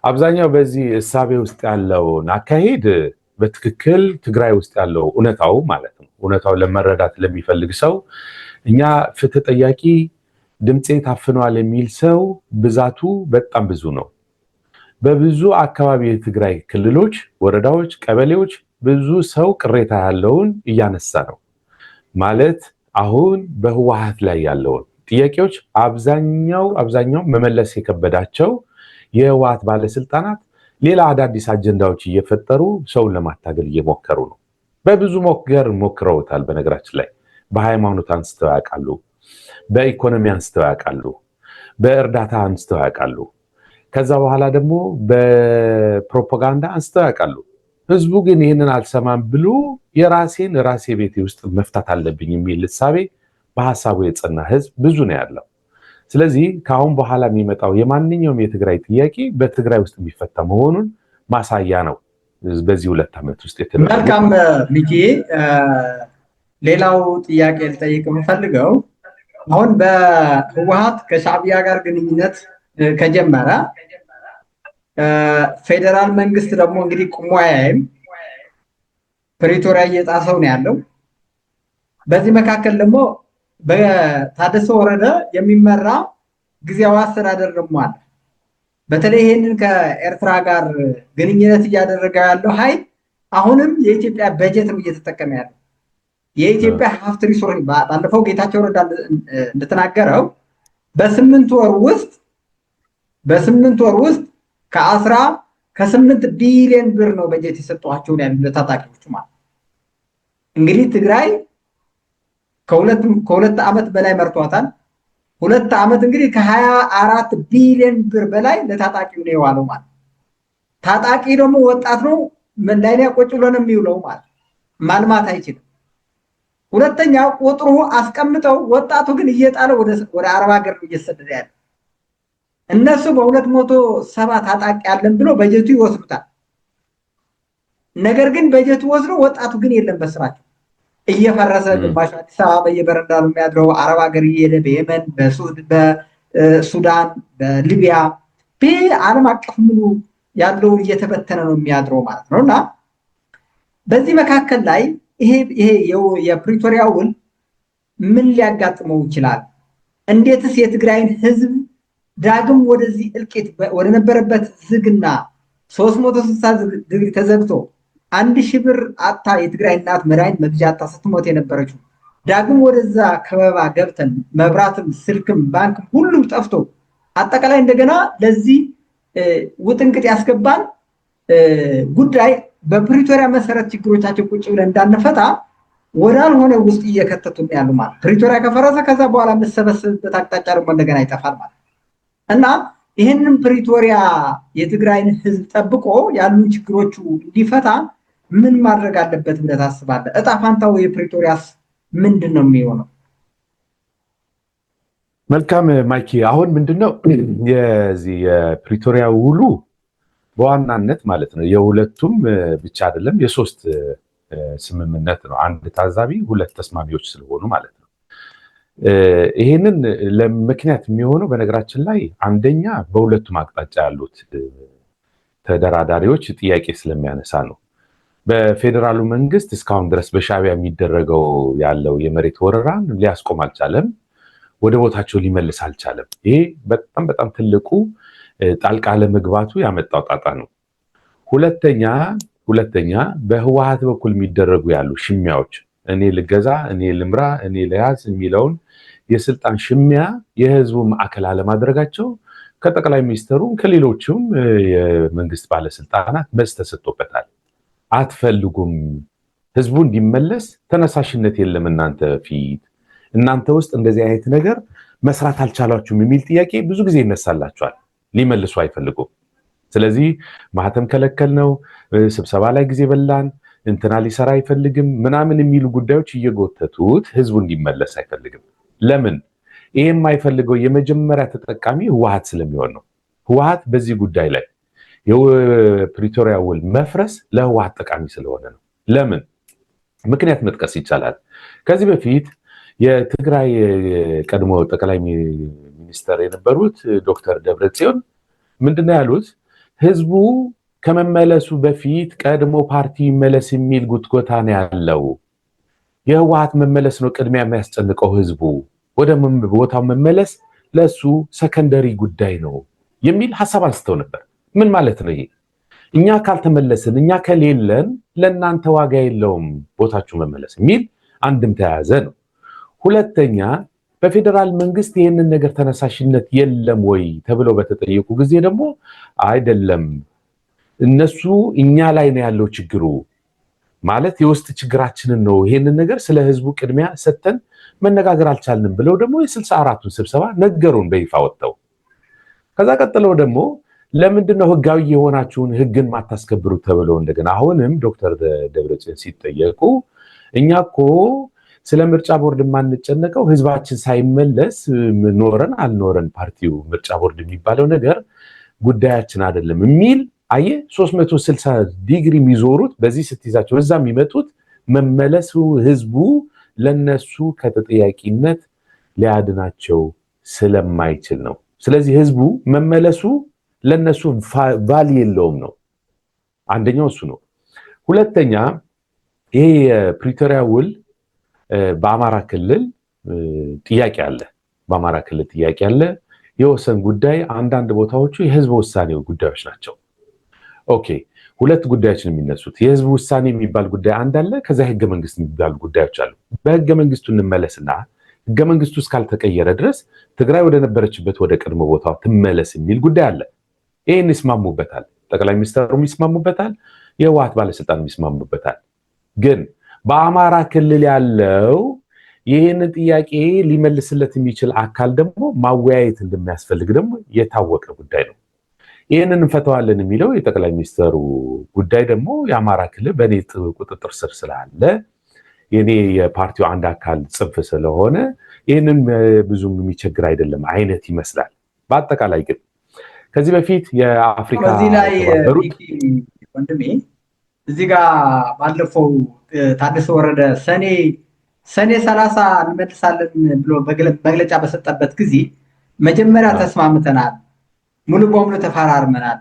Speaker 3: አብዛኛው በዚህ እሳቤ ውስጥ ያለውን አካሄድ በትክክል ትግራይ ውስጥ ያለው እውነታው ማለት ነው። እውነታው ለመረዳት ለሚፈልግ ሰው እኛ ፍትህ ጠያቂ ድምፄ ታፍኗል የሚል ሰው ብዛቱ በጣም ብዙ ነው። በብዙ አካባቢ የትግራይ ክልሎች፣ ወረዳዎች፣ ቀበሌዎች ብዙ ሰው ቅሬታ ያለውን እያነሳ ነው ማለት አሁን በህወሓት ላይ ያለውን ጥያቄዎች አብዛኛው መመለስ የከበዳቸው የህወሓት ባለስልጣናት ሌላ አዳዲስ አጀንዳዎች እየፈጠሩ ሰውን ለማታገል እየሞከሩ ነው። በብዙ ሞክረውታል። በነገራችን ላይ በሃይማኖት አንስተው ያውቃሉ፣ በኢኮኖሚ አንስተው ያውቃሉ፣ በእርዳታ አንስተው ያውቃሉ። ከዛ በኋላ ደግሞ በፕሮፓጋንዳ አንስተው ያውቃሉ። ህዝቡ ግን ይህንን አልሰማም ብሎ ራሴ ቤቴ ውስጥ መፍታት አለብኝ የሚል እሳቤ በሐሳቡ የጸና ህዝብ ብዙ ነው ያለው። ስለዚህ ከአሁን በኋላ የሚመጣው የማንኛውም የትግራይ ጥያቄ በትግራይ ውስጥ የሚፈታ መሆኑን ማሳያ ነው። በዚህ 2 ዓመት ውስጥ
Speaker 1: መልካም ሚኪ፣ ሌላው ጥያቄ ልጠይቅ የምፈልገው አሁን በህወሓት ከሻዕቢያ ጋር ግንኙነት ከጀመረ ፌዴራል መንግስት ደግሞ እንግዲህ ቁሞ አያይም። ፕሪቶሪያ እየጣሰው ነው ያለው። በዚህ መካከል ደግሞ በታደሰ ወረደ የሚመራ ጊዜያዊ አስተዳደር ደግሞ አለ። በተለይ ይህንን ከኤርትራ ጋር ግንኙነት እያደረገ ያለው ኃይል አሁንም የኢትዮጵያ በጀት ነው እየተጠቀመ ያለው። የኢትዮጵያ ሀብት ሪሶርስ ባለፈው ጌታቸው ረዳ እንደተናገረው በ8 ወር ውስጥ ከ8 ቢሊዮን ብር ነው በጀት የሰጧቸው ያሉ ለታጣቂዎቹ ማለት። እንግዲህ ትግራይ ከሁለት ዓመት በላይ መርቷታል። 2 ዓመት እንግዲህ ከ24 ቢሊዮን ብር በላይ ለታጣቂው ነው የዋለው ማለት። ታጣቂ ደግሞ ወጣት ነው፣ መንዳይና ቁጭ ብሎ ነው የሚውለው ማለት፣ ማልማት አይችልም። ሁለተኛ ቁጥሩ አስቀምጠው ወጣቱ ግን እየጣለ ወደ አረብ ሀገር ነው እየሰደደ ያለ። እነሱ በ270 ታጣቂ ያለን ብሎ በጀቱ ይወስዱታል። ነገር ግን በጀቱ ወስዶ ወጣቱ ግን የለም በስራቸው እየፈረሰ ግማሽ አዲስ አበባ በየበረንዳ ነው የሚያድረው። አረብ ሀገር እየሄደ በየመን፣ በሱዳን፣ በሊቢያ በዓለም አቀፍ ሙሉ ያለውን እየተበተነ ነው የሚያድረው ማለት ነው። እና በዚህ መካከል ላይ ይሄ የፕሪቶሪያ ውል ምን ሊያጋጥመው ይችላል? እንዴትስ የትግራይን ህዝብ ዳግም ወደዚህ እልቂት ወደነበረበት ዝግና 360 ዲግሪ ተዘግቶ 1000 ብር አታ የትግራይ እናት መድኃኒት መግዣ አታ ስትሞት የነበረችው ዳግም ወደዛ ከበባ ገብተን መብራትም፣ ስልክም፣ ባንክም ሁሉም ጠፍቶ አጠቃላይ እንደገና ለዚህ ውጥንቅጥ ያስገባን ጉዳይ በፕሪቶሪያ መሰረት ችግሮቻችን ቁጭ ብለን እንዳንፈታ ወዳልሆነ ውስጥ እየከተቱን ያሉ ማለት። ፕሪቶሪያ ከፈረሰ ከዛ በኋላ የምሰበስብበት አቅጣጫ ደግሞ እንደገና ይጠፋል ማለት እና ይህንን ፕሪቶሪያ የትግራይን ህዝብ ጠብቆ ያሉ ችግሮቹ እንዲፈታ ምን ማድረግ አለበት ብለህ ታስባለህ? እጣ ፋንታው የፕሪቶሪያስ ምንድን ነው የሚሆነው?
Speaker 3: መልካም ማይኪ፣ አሁን ምንድነው የዚህ የፕሪቶሪያ ውሉ በዋናነት ማለት ነው የሁለቱም ብቻ አይደለም፣ የሶስት ስምምነት ነው። አንድ ታዛቢ 2 ተስማሚዎች ስለሆኑ ማለት ነው። ይሄንን ለምክንያት የሚሆነው በነገራችን ላይ አንደኛ በሁለቱም አቅጣጫ ያሉት ተደራዳሪዎች ጥያቄ ስለሚያነሳ ነው። በፌዴራሉ መንግስት እስካሁን ድረስ በሻዕቢያ የሚደረገው ያለው የመሬት ወረራን ሊያስቆም አልቻለም፣ ወደ ቦታቸው ሊመልስ አልቻለም። ይሄ በጣም በጣም ትልቁ ጣልቃ ለመግባቱ ያመጣው ጣጣ ነው። ሁለተኛ በህወሓት በኩል የሚደረጉ ያሉ ሽሚያዎች፣ እኔ ልገዛ፣ እኔ ልምራ፣ እኔ ለያዝ የሚለውን የስልጣን ሽሚያ የህዝቡ ማዕከል አለማድረጋቸው ከጠቅላይ ሚኒስትሩ ከሌሎችም የመንግስት ባለስልጣናት መልስ ተሰጥቶበታል። አትፈልጉም፣ ህዝቡ እንዲመለስ ተነሳሽነት የለም እናንተ ውስጥ እንደዚህ አይነት ነገር መስራት አልቻላችሁም የሚል ጥያቄ ብዙ ጊዜ ይነሳላቸዋል። ሊመልሱ አይፈልጉም። ስለዚህ ማህተም ከለከል ነው፣ ስብሰባ ላይ ጊዜ በላን፣ እንትና ሊሰራ አይፈልግም ምናምን የሚሉ ጉዳዮች እየጎተቱት ህዝቡ እንዲመለስ አይፈልግም። ለምን? ይሄ የማይፈልገው የመጀመሪያ ተጠቃሚ ህወሓት ስለሚሆን ነው። ህወሓት በዚህ ጉዳይ ላይ የፕሪቶሪያ ውል መፍረስ ለህወሓት ጠቃሚ ስለሆነ ነው። ለምን? ምክንያት መጥቀስ ይቻላል። ከዚህ በፊት የትግራይ ቀድሞ ጠቅላይ ሚኒስትር የነበሩት ዶክተር ደብረጽዮን ምንድነው ያሉት? ህዝቡ ከመመለሱ በፊት ቀድሞ ፓርቲ መለስ የሚል ጉትጎታ ነው ያለው። የህወሓት መመለስ ነው ቅድሚያ የሚያስጨንቀው፣ ህዝቡ ወደ ቦታው መመለስ ለሱ ሰከንደሪ ጉዳይ ነው የሚል ሐሳብ አንስተው ነበር። ምን ማለት ነው ይሄ? እኛ ካልተመለስን፣ እኛ ከሌለን ለእናንተ ዋጋ የለውም ቦታችሁ መመለስ የሚል አንድም ተያያዘ ነው። ሁለተኛ በፌዴራል መንግስት ይህንን ነገር ተነሳሽነት የለም ወይ ተብለው በተጠየቁ ጊዜ ደግሞ አይደለም፣ እነሱ እኛ ላይ ነው ያለው ችግሩ፣ ማለት የውስጥ ችግራችንን ነው፣ ይሄንን ነገር ስለ ህዝቡ ቅድሚያ ሰጥተን መነጋገር አልቻልንም ብለው ደግሞ የ64ቱን ስብሰባ ነገሩን በይፋ ወጥተው። ከዛ ቀጥለው ደግሞ ለምንድነው ህጋዊ የሆናችሁን ህግን ማታስከብሩ ተብለው እንደገና አሁንም ዶክተር ደብረጽዮን ሲጠየቁ እኛ እኮ ስለ ምርጫ ቦርድ የማንጨነቀው ህዝባችን ሳይመለስ ኖረን አልኖረን ፓርቲው ምርጫ ቦርድ የሚባለው ነገር ጉዳያችን አይደለም የሚል አየ 360 ዲግሪ የሚዞሩት በዚህ ስትይዛቸው እዛ የሚመጡት መመለሱ ህዝቡ ለነሱ ከተጠያቂነት ሊያድናቸው ስለማይችል ነው። ስለዚህ ህዝቡ መመለሱ ለነሱ ቫልዩ የለውም ነው። አንደኛው እሱ ነው። ሁለተኛ ይሄ የፕሪቶሪያ ውል በአማራ ክልል ጥያቄ አለ። በአማራ ክልል ጥያቄ አለ። የወሰን ጉዳይ አንዳንድ ቦታዎቹ የህዝብ ውሳኔ ጉዳዮች ናቸው። ኦኬ፣ ሁለት ጉዳዮች ነው የሚነሱት። የህዝብ ውሳኔ የሚባል ጉዳይ አንድ አለ። ከዛ ህገ መንግስት የሚባሉ ጉዳዮች አሉ። በህገ መንግስቱ እንመለስና ህገ መንግስቱ እስካልተቀየረ ድረስ ትግራይ ወደ ነበረችበት ወደ ቀድሞ ቦታው ትመለስ የሚል ጉዳይ አለ። ይህን ይስማሙበታል። ጠቅላይ ሚኒስትሩም ይስማሙበታል። የህወሓት ባለስልጣንም ይስማሙበታል። ግን በአማራ ክልል ያለው ይህንን ጥያቄ ሊመልስለት የሚችል አካል ደግሞ ማወያየት እንደሚያስፈልግ ደግሞ የታወቀ ጉዳይ ነው። ይህንን እንፈተዋለን የሚለው የጠቅላይ ሚኒስትሩ ጉዳይ ደግሞ የአማራ ክልል በእኔ ቁጥጥር ስር ስላለ የኔ የፓርቲው አንድ አካል ጽንፍ ስለሆነ ይህንን ብዙም የሚቸግር አይደለም አይነት ይመስላል። በአጠቃላይ ግን ከዚህ በፊት የአፍሪካ
Speaker 1: ተባበሩት ወንድሜ እዚህ ጋር ባለፈው ታደሰ ወረደ ሰኔ 30 እንመልሳለን ብሎ መግለጫ በሰጠበት ጊዜ መጀመሪያ ተስማምተናል፣ ሙሉ በሙሉ ተፈራርመናል።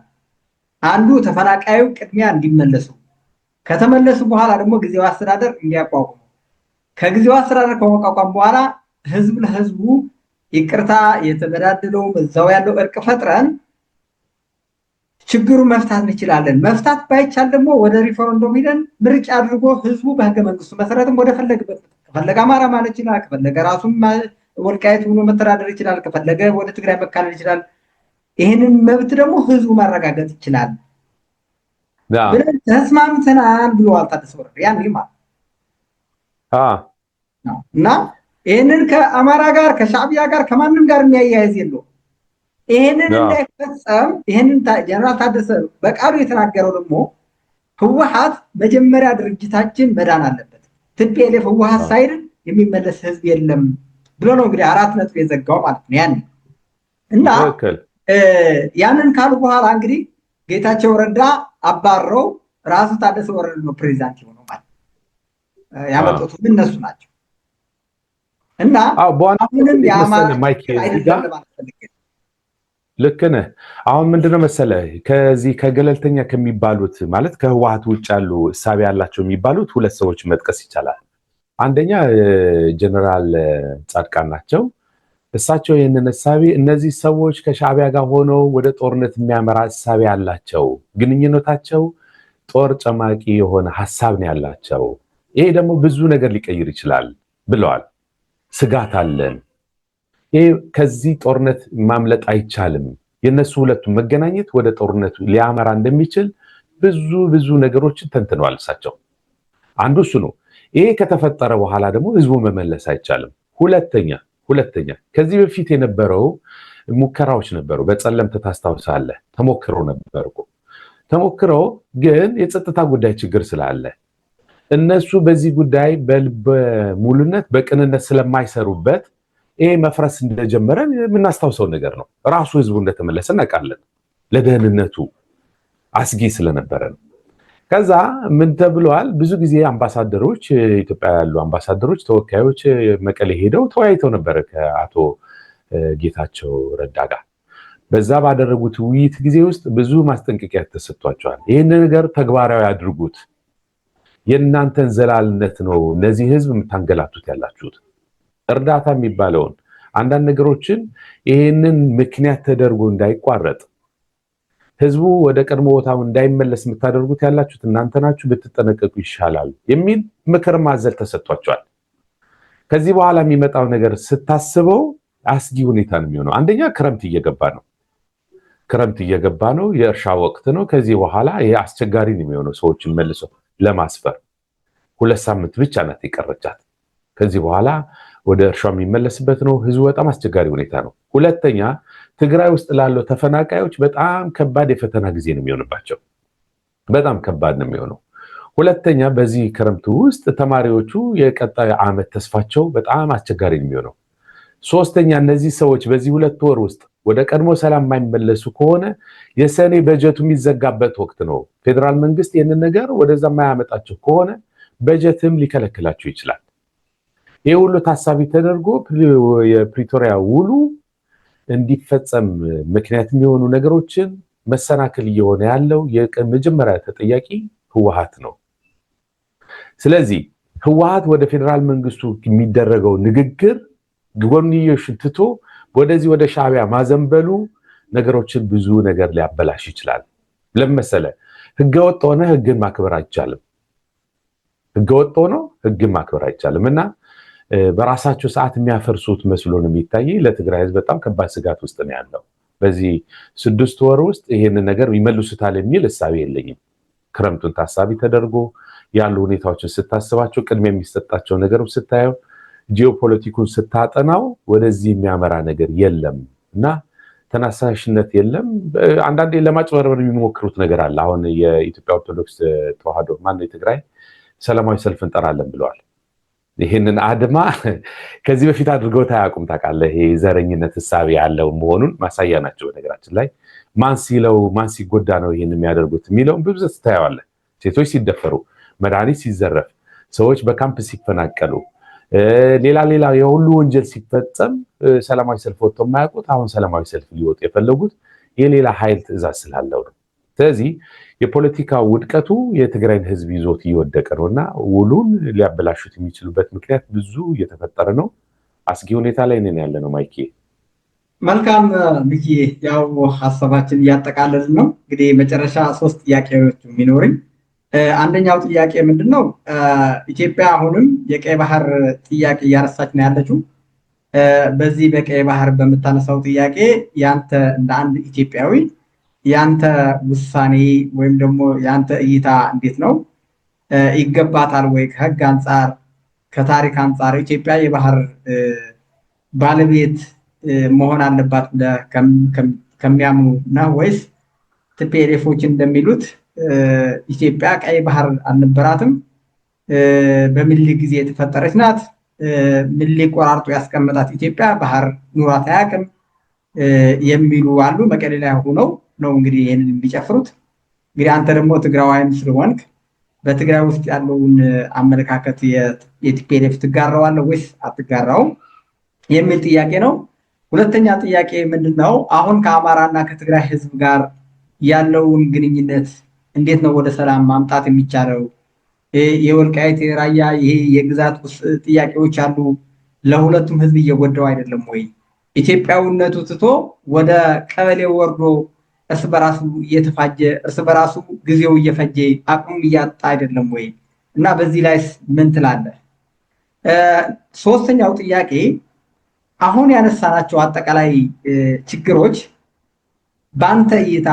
Speaker 1: አንዱ ተፈናቃዩ ቅድሚያ እንዲመለሱ ከተመለሱ በኋላ ደግሞ ጊዜው አስተዳደር እንዲያቋቁሙ ከጊዜው አስተዳደር ከመቋቋም በኋላ ህዝብ ለህዝቡ ይቅርታ የተበዳደለው እዛው ያለው እርቅ ፈጥረን ችግሩ መፍታት እንችላለን። መፍታት ባይቻል ደግሞ ወደ ሪፈረንደም ሄደን ምርጫ አድርጎ ህዝቡ በህገ መንግስቱ መሰረትም ወደ ፈለገበት ከፈለገ አማራ ማለት ይችላል፣ ከፈለገ ራሱም ወልቃይት ሆኖ መተዳደር ይችላል፣ ከፈለገ ወደ ትግራይ መካለል ይችላል። ይህንን መብት ደግሞ ህዝቡ ማረጋገጥ ይችላል ብለን ተስማምተናል ብለዋል ታደሰ ወረደ ያኔ ማለት እና ይህንን ከአማራ ጋር ከሻዕቢያ ጋር ከማንም ጋር የሚያያይዝ የለውም። ይህንን እንዳይፈጸም ይህንን ጀነራል ታደሰ በቃሉ የተናገረው ደግሞ ህወሓት መጀመሪያ ድርጅታችን መዳን አለበት፣ ቲፒኤልኤፍ ህወሓት ሳይድ የሚመለስ ህዝብ የለም ብሎ ነው እንግዲህ 4 ነጥብ የዘጋው ማለት ነው ያኔ እና ያንን ካሉ በኋላ እንግዲህ ጌታቸው ረዳ አባረው ራሱ ታደሰ ወረደ ነው ፕሬዚዳንት የሆነው ማለት ያመጡት እነሱ ናቸው። እና አሁንም የአማራ
Speaker 3: ልክ ነህ። አሁን ምንድነው መሰለህ ከዚህ ከገለልተኛ ከሚባሉት ማለት ከህወሓት ውጭ ያሉ እሳቤ ያላቸው የሚባሉት ሁለት ሰዎች መጥቀስ ይቻላል። አንደኛ ጀነራል ጻድቃን ናቸው። እሳቸው ይህንን እሳቤ እነዚህ ሰዎች ከሻዕቢያ ጋር ሆነው ወደ ጦርነት የሚያመራ እሳቤ ያላቸው ግንኙነታቸው ጦር ጨማቂ የሆነ ሀሳብ ነው ያላቸው። ይሄ ደግሞ ብዙ ነገር ሊቀይር ይችላል ብለዋል። ስጋት አለን፣ ይሄ ከዚህ ጦርነት ማምለጥ አይቻልም። የነሱ ሁለቱም መገናኘት ወደ ጦርነቱ ሊያመራ እንደሚችል ብዙ ነገሮችን ተንትነዋል እሳቸው። አንዱ እሱ ነው። ይሄ ከተፈጠረ በኋላ ደግሞ ህዝቡ መመለስ አይቻልም። ሁለተኛ ከዚህ በፊት የነበረው ሙከራዎች ነበሩ። በጸለምት ታስታውሳለህ፣ ተሞክሮ ነበር እኮ ተሞክሮ፣ ግን የጸጥታ ጉዳይ ችግር ስላለ እነሱ በዚህ ጉዳይ በሙሉነት በቅንነት ስለማይሰሩበት ይሄ መፍረስ እንደጀመረ የምናስታውሰው ነገር ነው። ራሱ ህዝቡ እንደተመለሰ እናውቃለን። ለደህንነቱ አስጊ ስለነበረ ነው። ከዛ ምን ተብሏል? ብዙ ጊዜ አምባሳደሮች፣ ኢትዮጵያ ያሉ አምባሳደሮች፣ ተወካዮች መቀሌ ሄደው ተወያይተው ነበር ከአቶ ጌታቸው ረዳ ጋር። በዛ ባደረጉት ውይይት ጊዜ ውስጥ ብዙ ማስጠንቀቂያ ተሰጥቷቸዋል። ይህን ነገር ተግባራዊ አድርጉት፣ የእናንተን ዘላልነት ነው እነዚህ ህዝብ የምታንገላቱት ያላችሁት። እርዳታ የሚባለውን አንዳንድ ነገሮችን ይህንን ምክንያት ተደርጎ እንዳይቋረጥ ህዝቡ ወደ ቀድሞ ቦታው እንዳይመለስ የምታደርጉት ያላችሁት እናንተ ናችሁ፣ ብትጠነቀቁ ይሻላል የሚል ምክር ማዘል ተሰጥቷቸዋል። ከዚህ በኋላ የሚመጣው ነገር ስታስበው አስጊ ሁኔታ ነው የሚሆነው። አንደኛ ክረምት እየገባ ነው፣ የእርሻ ወቅት ነው። ከዚህ በኋላ ይሄ አስቸጋሪ ነው የሚሆነው ሰዎችን መልሶ ለማስፈር 2 ሳምንት ብቻ ናት የቀረቻት። ከዚህ በኋላ ወደ እርሻው የሚመለስበት ነው። ህዝቡ በጣም አስቸጋሪ ሁኔታ ነው። ሁለተኛ ትግራይ ውስጥ ላለው ተፈናቃዮች በጣም ከባድ የፈተና ጊዜ ነው የሚሆንባቸው። በጣም ከባድ ነው የሚሆነው። ሁለተኛ በዚህ ክረምቱ ውስጥ ተማሪዎቹ የቀጣዩ ዓመት ተስፋቸው በጣም አስቸጋሪ ነው የሚሆነው። ሶስተኛ እነዚህ ሰዎች በዚህ 2 ወር ውስጥ ወደ ቀድሞ ሰላም የማይመለሱ ከሆነ የሰኔ በጀቱ የሚዘጋበት ወቅት ነው። ፌዴራል መንግስት ይህንን ነገር ወደዛ የማያመጣቸው ከሆነ በጀትም ሊከለክላቸው ይችላል። ይህ ሁሉ ታሳቢ ተደርጎ የፕሪቶሪያ ውሉ እንዲፈጸም ምክንያት የሚሆኑ ነገሮችን መሰናክል እየሆነ ያለው የመጀመሪያ ተጠያቂ ህወሓት ነው። ስለዚህ ህወሓት ወደ ፌዴራል መንግስቱ የሚደረገው ንግግር ጎንዮሽን ትቶ ወደዚህ ወደ ሻዕቢያ ማዘንበሉ ነገሮችን ብዙ ነገር ሊያበላሽ ይችላል። ለምሳሌ ህገወጥ ሆነ ህግን ማክበር አይቻልም። ህገወጥ ሆኖ ህግን ማክበር አይቻልም እና በራሳቸው ሰዓት የሚያፈርሱት መስሎ ነው የሚታይ። ለትግራይ ህዝብ በጣም ከባድ ስጋት ውስጥ ነው ያለው። በዚህ 6 ወር ውስጥ ይሄንን ነገር ይመልሱታል የሚል እሳቤ የለኝም። ክረምቱን ታሳቢ ተደርጎ ያሉ ሁኔታዎችን ስታስባቸው ቅድሚያ የሚሰጣቸው ነገሮች ስታየው ጂኦፖለቲኩን ስታጠናው ወደዚህ የሚያመራ ነገር የለም እና ተነሳሽነት የለም። አንዳንዴ ለማጭበርበር የሚሞክሩት ነገር አለ። አሁን የኢትዮጵያ ኦርቶዶክስ ተዋህዶ ማነው የትግራይ ሰላማዊ ሰልፍ እንጠራለን ብለዋል። ይህንን አድማ ከዚህ በፊት አድርገውት አያውቁም። ታውቃለህ፣ ይሄ ዘረኝነት እሳቤ ያለው መሆኑን ማሳያ ናቸው። በነገራችን ላይ ማን ሲለው ማን ሲጎዳ ነው ይህን የሚያደርጉት የሚለውን በብዛት ታየዋለህ። ሴቶች ሲደፈሩ፣ መድኃኒት ሲዘረፍ፣ ሰዎች በካምፕ ሲፈናቀሉ፣ ሌላ የሁሉ ወንጀል ሲፈጸም ሰላማዊ ሰልፍ ወጥተው የማያውቁት አሁን ሰላማዊ ሰልፍ ሊወጡ የፈለጉት የሌላ ኃይል ትዕዛዝ ስላለው ነው። ስለዚህ የፖለቲካ ውድቀቱ የትግራይን ህዝብ ይዞት እየወደቀ ነው እና ውሉን ሊያበላሹት የሚችሉበት ምክንያት ብዙ እየተፈጠረ ነው። አስጊ ሁኔታ ላይ ነን ያለ ነው። ማይኬ
Speaker 1: መልካም ብዬ ያው ሀሳባችን እያጠቃለልን ነው። እንግዲህ መጨረሻ 3 ጥያቄዎች የሚኖርኝ፣ አንደኛው ጥያቄ ምንድነው? ኢትዮጵያ አሁንም የቀይ ባህር ጥያቄ እያነሳች ነው ያለችው። በዚህ በቀይ ባህር በምታነሳው ጥያቄ ያንተ እንደ አንድ ኢትዮጵያዊ ያንተ ውሳኔ ወይም ደግሞ ያንተ እይታ እንዴት ነው? ይገባታል ወይ? ከህግ አንጻር፣ ከታሪክ አንጻር ኢትዮጵያ የባህር ባለቤት መሆን አለባት ብለህ ከሚያምኑ ነው ወይስ ቲፒኤልኤፎች እንደሚሉት ኢትዮጵያ ቀይ ባህር አልነበራትም፣ በሚኒሊክ ጊዜ የተፈጠረች ናት፣ ሚኒሊክ ቆራርጦ ያስቀመጣት ኢትዮጵያ ባህር ኑሯት አያውቅም የሚሉ አሉ። መቀሌ ላይ ሆነው ነው እንግዲህ ይህንን የሚጨፍሩት። እንግዲህ አንተ ደግሞ ትግራዋይም ስለሆንክ በትግራይ ውስጥ ያለውን አመለካከት የቲፒኤልኤፍ ትጋራዋለህ ወይስ አትጋራውም የሚል ጥያቄ ነው። ሁለተኛ ጥያቄ ምንድነው? አሁን ከአማራና ከትግራይ ህዝብ ጋር ያለውን ግንኙነት እንዴት ነው ወደ ሰላም ማምጣት የሚቻለው? የወልቃይት የራያ ይሄ የግዛት ውስጥ ጥያቄዎች አሉ። ለሁለቱም ህዝብ እየጎዳው አይደለም ወይ? ኢትዮጵያዊነቱ ትቶ ወደ ቀበሌ ወርዶ እርስ በራሱ እየተፋጀ እርስ በራሱ ጊዜው እየፈጀ አቅሙም እያጣ አይደለም ወይ? እና በዚህ ላይ ምን ትላለህ? ሶስተኛው ጥያቄ አሁን ያነሳናቸው አጠቃላይ ችግሮች በአንተ እይታ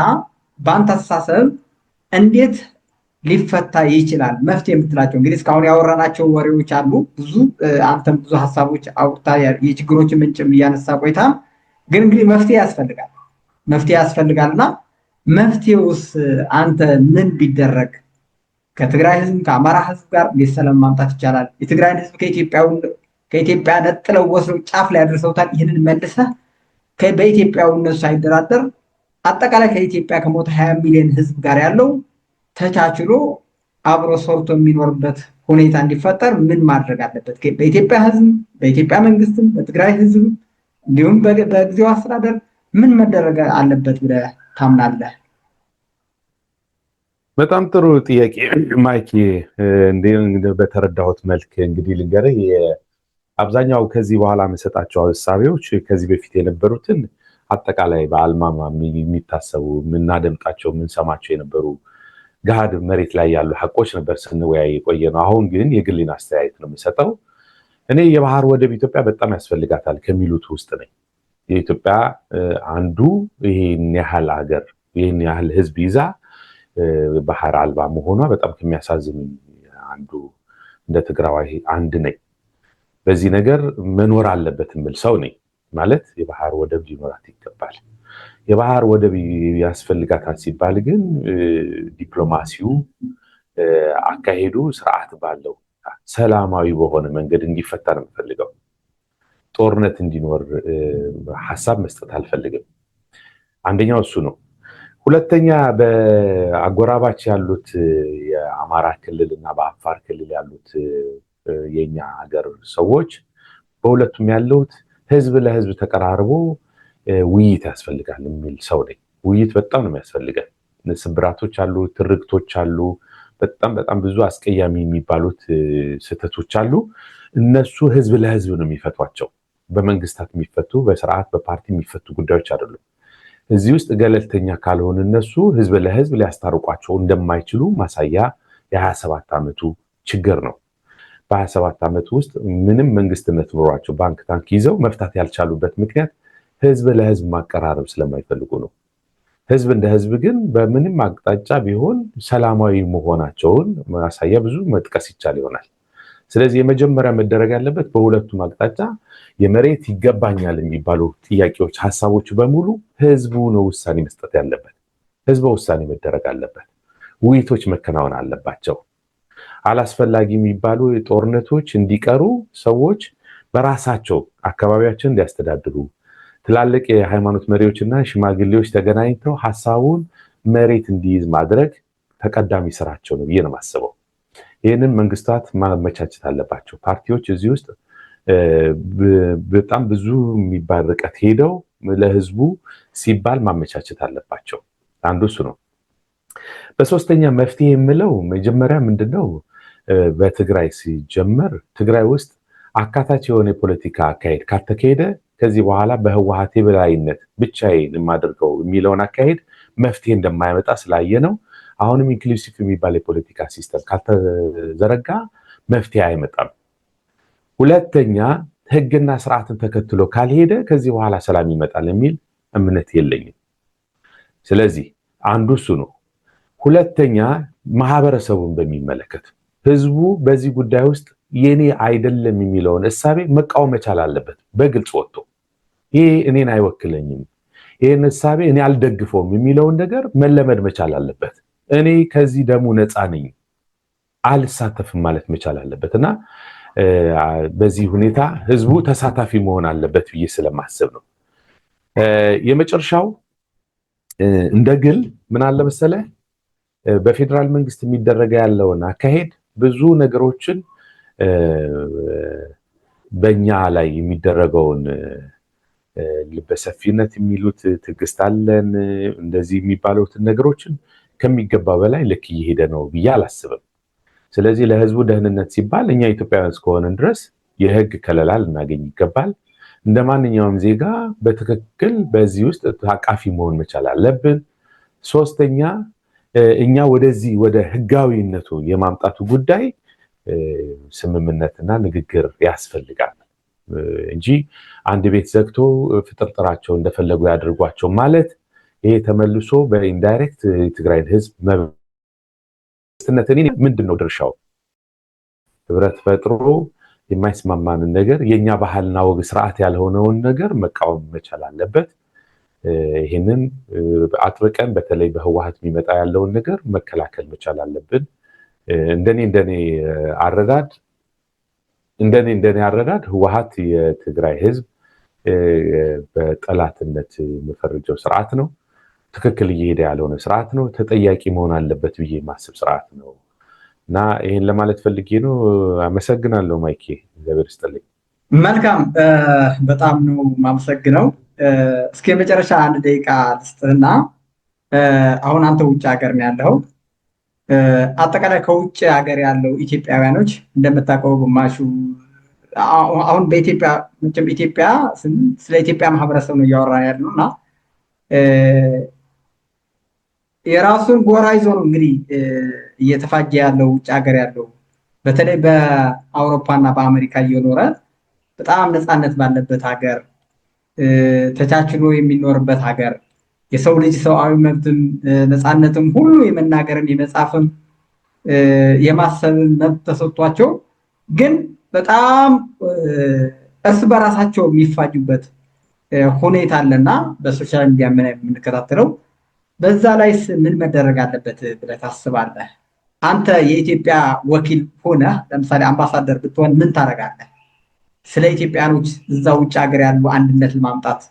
Speaker 1: በአንተ አስተሳሰብ እንዴት ሊፈታ ይችላል? መፍትሄ የምትላቸው እንግዲህ እስካሁን ያወራናቸው ወሬዎች አሉ። ብዙ አንተም ብዙ ሀሳቦች አውርታ የችግሮች ምንጭም እያነሳ ቆይታ፣ ግን እንግዲህ መፍትሄ ያስፈልጋልና መፍትሄውስ አንተ ምን ቢደረግ ከትግራይ ህዝብ ከአማራ ህዝብ ጋር እንዴት ሰላም ማምጣት ይቻላል? የትግራይን ህዝብ ከኢትዮጵያ ነጥለው ወስደው ጫፍ ላይ አድርሰውታል። ይህንን መልሰህ በኢትዮጵያዊነቱ ሳይደራደር አጠቃላይ ከኢትዮጵያ ከሞተ 20 ሚሊዮን ህዝብ ጋር ያለው ተቻችሎ አብሮ ሰርቶ የሚኖርበት ሁኔታ እንዲፈጠር ምን ማድረግ አለበት? በኢትዮጵያ ህዝብ፣ በኢትዮጵያ መንግስትም፣ በትግራይ ህዝብ እንዲሁም በጊዜው አስተዳደር ምን መደረግ አለበት ብለህ ታምናለህ?
Speaker 3: በጣም ጥሩ ጥያቄ ማይክ። በተረዳሁት መልክ እንግዲህ ልንገርህ፣ አብዛኛው ከዚህ በኋላ የምሰጣቸው ሀሳቦች ከዚህ በፊት የነበሩትን አጠቃላይ በአልማማ የሚታሰቡ የምናደምጣቸው የምንሰማቸው የነበሩ ገሃድ መሬት ላይ ያሉ ሐቆች ነበር ስንወያይ የቆየ ነው። አሁን ግን የግሌን አስተያየት ነው የምሰጠው። እኔ የባህር ወደብ ኢትዮጵያ በጣም ያስፈልጋታል ከሚሉት ውስጥ ነኝ። የኢትዮጵያ አንዱ ይህን ያህል ሀገር ይህን ያህል ህዝብ ይዛ ባህር አልባ መሆኗ በጣም ከሚያሳዝን አንዱ እንደ ትግራዋይ አንድ ነኝ። በዚህ ነገር መኖር አለበት የምል ሰው ነኝ። ማለት የባህር ወደብ ሊኖራት ይገባል። የባህር ወደብ ያስፈልጋታል ሲባል ግን ዲፕሎማሲው አካሄዱ ስርዓት ባለው ሰላማዊ በሆነ መንገድ እንዲፈታ ነው የምፈልገው። ጦርነት እንዲኖር ሀሳብ መስጠት አልፈልግም። አንደኛው እሱ ነው። ሁለተኛ በአጎራባች ያሉት የአማራ ክልል እና በአፋር ክልል ያሉት የኛ ሀገር ሰዎች በሁለቱም ያሉት ህዝብ ለህዝብ ተቀራርቦ ውይይት ያስፈልጋል የሚል ሰው ነኝ። ውይይት በጣም ነው የሚያስፈልገን። ስብራቶች አሉ፣ ትርክቶች አሉ፣ በጣም ብዙ አስቀያሚ የሚባሉት ስህተቶች አሉ። እነሱ ህዝብ ለህዝብ ነው የሚፈቷቸው። በመንግስታት የሚፈቱ በስርዓት በፓርቲ የሚፈቱ ጉዳዮች አይደሉም። እዚህ ውስጥ ገለልተኛ ካልሆነ እነሱ ህዝብ ለህዝብ ሊያስታርቋቸው እንደማይችሉ ማሳያ የ27 ዓመቱ ችግር ነው። በ27 ዓመት ውስጥ ምንም መንግስትነት ኖሯቸው ባንክ ታንክ ይዘው መፍታት ያልቻሉበት ምክንያት ህዝብ ለህዝብ ማቀራረብ ስለማይፈልጉ ነው። ህዝብ እንደ ህዝብ ግን በምንም አቅጣጫ ቢሆን ሰላማዊ መሆናቸውን ማሳያ ብዙ መጥቀስ ይቻል ይሆናል። ስለዚህ የመጀመሪያ መደረግ ያለበት በሁለቱም አቅጣጫ የመሬት ይገባኛል የሚባሉ ጥያቄዎች፣ ሀሳቦች በሙሉ ህዝቡ ነው ውሳኔ መስጠት ያለበት። ህዝበ ውሳኔ መደረግ አለበት። ውይይቶች መከናወን አለባቸው። አላስፈላጊ የሚባሉ ጦርነቶች እንዲቀሩ፣ ሰዎች በራሳቸው አካባቢያቸውን እንዲያስተዳድሩ፣ ትላልቅ የሃይማኖት መሪዎችና ሽማግሌዎች ተገናኝተው ሀሳቡን መሬት እንዲይዝ ማድረግ ተቀዳሚ ስራቸው ነው ብዬ ነው የማስበው። ይህንን መንግስታት ማመቻቸት አለባቸው። ፓርቲዎች እዚህ ውስጥ በጣም ብዙ የሚባል ርቀት ሄደው ለህዝቡ ሲባል ማመቻቸት አለባቸው። አንዱ እሱ ነው። በሶስተኛ መፍትሄ የምለው መጀመሪያ ምንድነው፣ በትግራይ ሲጀመር ትግራይ ውስጥ አካታች የሆነ የፖለቲካ አካሄድ ካልተካሄደ ከዚህ በኋላ በህወሓት የበላይነት ብቻዬን የማደርገው የሚለውን አካሄድ መፍትሄ እንደማያመጣ ስላየ ነው። አሁንም ኢንክሉሲቭ የሚባል የፖለቲካ ሲስተም ካልተዘረጋ መፍትሄ አይመጣም። ሁለተኛ ህግና ስርዓትን ተከትሎ ካልሄደ ከዚህ በኋላ ሰላም ይመጣል የሚል እምነት የለኝም። ስለዚህ አንዱ እሱ ነው። ሁለተኛ ማህበረሰቡን በሚመለከት ህዝቡ በዚህ ጉዳይ ውስጥ የኔ አይደለም የሚለውን እሳቤ መቃወም መቻል አለበት። በግልጽ ወጥቶ ይሄ እኔን አይወክለኝም፣ ይሄን እሳቤ እኔ አልደግፈውም የሚለውን ነገር መለመድ መቻል አለበት። እኔ ከዚህ ደግሞ ነፃ ነኝ አልሳተፍም ማለት መቻል አለበት እና በዚህ ሁኔታ ህዝቡ ተሳታፊ መሆን አለበት ብዬ ስለማስብ ነው። የመጨረሻው እንደ ግል ምን አለ መሰለህ፣ በፌዴራል መንግስት የሚደረገ ያለውን አካሄድ ብዙ ነገሮችን በእኛ ላይ የሚደረገውን ልበሰፊነት የሚሉት ትዕግስት አለን እንደዚህ የሚባሉትን ነገሮችን ከሚገባ በላይ ልክ እየሄደ ነው ብዬ አላስብም። ስለዚህ ለህዝቡ ደህንነት ሲባል እኛ ኢትዮጵያውያን እስከሆንን ድረስ የህግ ከለላ ልናገኝ ይገባል። እንደ ማንኛውም ዜጋ በትክክል በዚህ ውስጥ ታቃፊ መሆን መቻል አለብን። ሶስተኛ እኛ ወደዚህ ወደ ህጋዊነቱ የማምጣቱ ጉዳይ ስምምነትና ንግግር ያስፈልጋል እንጂ አንድ ቤት ዘግቶ ፍጥርጥራቸው እንደፈለጉ ያድርጓቸው ማለት ይሄ ተመልሶ በኢንዳይሬክት የትግራይን ህዝብ መብትነትን ምንድነው ድርሻው? ህብረት ፈጥሮ የማይስማማንን ነገር የኛ ባህልና ወግ ስርዓት ያልሆነውን ነገር መቃወም መቻል አለበት። ይሄንን አጥብቀን በተለይ በህወሓት የሚመጣ ያለውን ነገር መከላከል መቻል አለብን። እንደኔ አረዳድ ህወሓት የትግራይ ህዝብ በጠላትነት የምፈርጀው ስርዓት ነው። ትክክል እየሄደ ያልሆነ ስርዓት ነው። ተጠያቂ መሆን አለበት ብዬ የማስብ ስርዓት ነው እና ይሄን ለማለት ፈልጌ ነው። አመሰግናለሁ ማይኬ፣ እግዚአብሔር ይስጥልኝ።
Speaker 1: መልካም፣ በጣም ነው የማመሰግነው። እስከ መጨረሻ አንድ ደቂቃ ልስጥህና አሁን አንተ ውጭ ሀገር ነው ያለው። አጠቃላይ ከውጭ ሀገር ያለው ኢትዮጵያውያኖች እንደምታውቀው ግማሹ አሁን በኢትዮጵያ ኢትዮጵያ ስለ ኢትዮጵያ ማህበረሰብ ነው እያወራ ያለው እና የራሱን ጎራ ይዞ ነው እንግዲህ እየተፋጀ ያለው ውጭ ሀገር ያለው በተለይ በአውሮፓና በአሜሪካ እየኖረ በጣም ነፃነት ባለበት ሀገር ተቻችሎ የሚኖርበት ሀገር የሰው ልጅ ሰብአዊ መብትም ነፃነትም ሁሉ የመናገርን የመጻፍም የማሰብን መብት ተሰጥቷቸው ግን በጣም እርስ በራሳቸው የሚፋጁበት ሁኔታ አለና በሶሻል ሚዲያ የምንከታተለው በዛ ላይስ ምን መደረግ አለበት ብለህ ታስባለህ? አንተ የኢትዮጵያ ወኪል ሆነህ ለምሳሌ አምባሳደር ብትሆን ምን ታደርጋለህ? ስለ ኢትዮጵያኖች እዛ ውጭ ሀገር ያሉ አንድነት ለማምጣት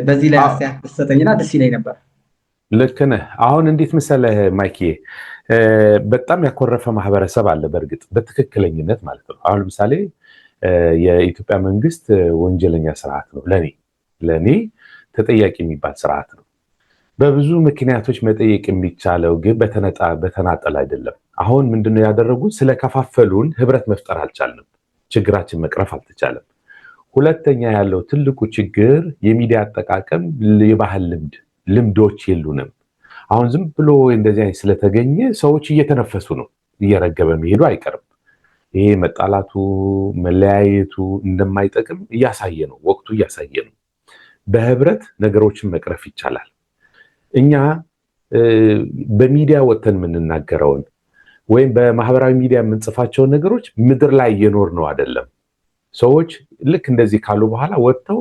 Speaker 1: በዚህ ላይ አስተያየት ብትሰጠኝና ደስ ይለኝ ነበር።
Speaker 3: ልክ ነህ። አሁን እንዴት መሰለህ ማይኬ፣ በጣም ያኮረፈ ማህበረሰብ አለ። በእርግጥ በትክክለኝነት ማለት ነው። አሁን ለምሳሌ የኢትዮጵያ መንግስት ወንጀለኛ ስርዓት ነው፣ ለኔ ተጠያቂ የሚባል ስርዓት ነው። በብዙ ምክንያቶች መጠየቅ የሚቻለው ግን በተናጠል አይደለም። አሁን ምንድነው ያደረጉት? ስለከፋፈሉን ህብረት መፍጠር አልቻልንም። ችግራችን መቅረፍ አልተቻለም። ሁለተኛ ያለው ትልቁ ችግር የሚዲያ አጠቃቀም የባህል ልምዶች የሉንም። አሁን ዝም ብሎ እንደዚህ አይነት ስለተገኘ ሰዎች እየተነፈሱ ነው። እየረገበ መሄዱ አይቀርም። ይሄ መጣላቱ መለያየቱ እንደማይጠቅም እያሳየ ነው። ወቅቱ እያሳየ ነው። በህብረት ነገሮችን መቅረፍ ይቻላል። እኛ በሚዲያ ወጥተን የምንናገረውን ወይም በማህበራዊ ሚዲያ የምንጽፋቸውን ነገሮች ምድር ላይ እየኖር ነው አይደለም። ሰዎች ልክ እንደዚህ ካሉ በኋላ ወጥተው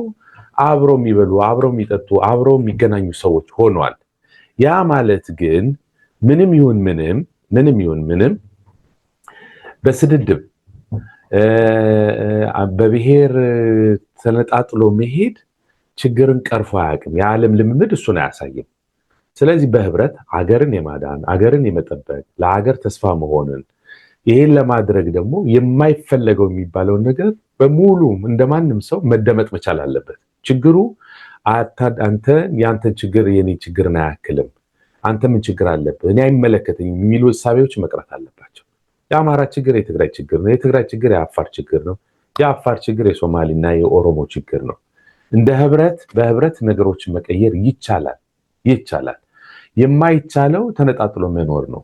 Speaker 3: አብረው የሚበሉ አብረው የሚጠጡ አብረው የሚገናኙ ሰዎች ሆነዋል። ያ ማለት ግን ምንም ይሁን ምንም በስድድብ በብሔር ተነጣጥሎ መሄድ ችግርን ቀርፎ አያውቅም። የዓለም ልምምድ እሱን አያሳይም። ስለዚህ በህብረት አገርን የማዳን አገርን የመጠበቅ ለሀገር ተስፋ መሆንን ይሄን ለማድረግ ደግሞ የማይፈለገው የሚባለውን ነገር በሙሉ እንደማንም ሰው መደመጥ መቻል አለበት። ችግሩ አንተ ያንተን ችግር የኔ ችግርን አያክልም፣ አንተ ምን ችግር አለብህ እኔ አይመለከተኝም የሚሉ እሳቤዎች መቅረት አለባቸው። የአማራ ችግር የትግራይ ችግር ነው፣ የትግራይ ችግር የአፋር ችግር ነው፣ የአፋር ችግር የሶማሌና የኦሮሞ ችግር ነው። እንደ በህብረት ነገሮችን መቀየር ይቻላል። የማይቻለው ተነጣጥሎ መኖር ነው።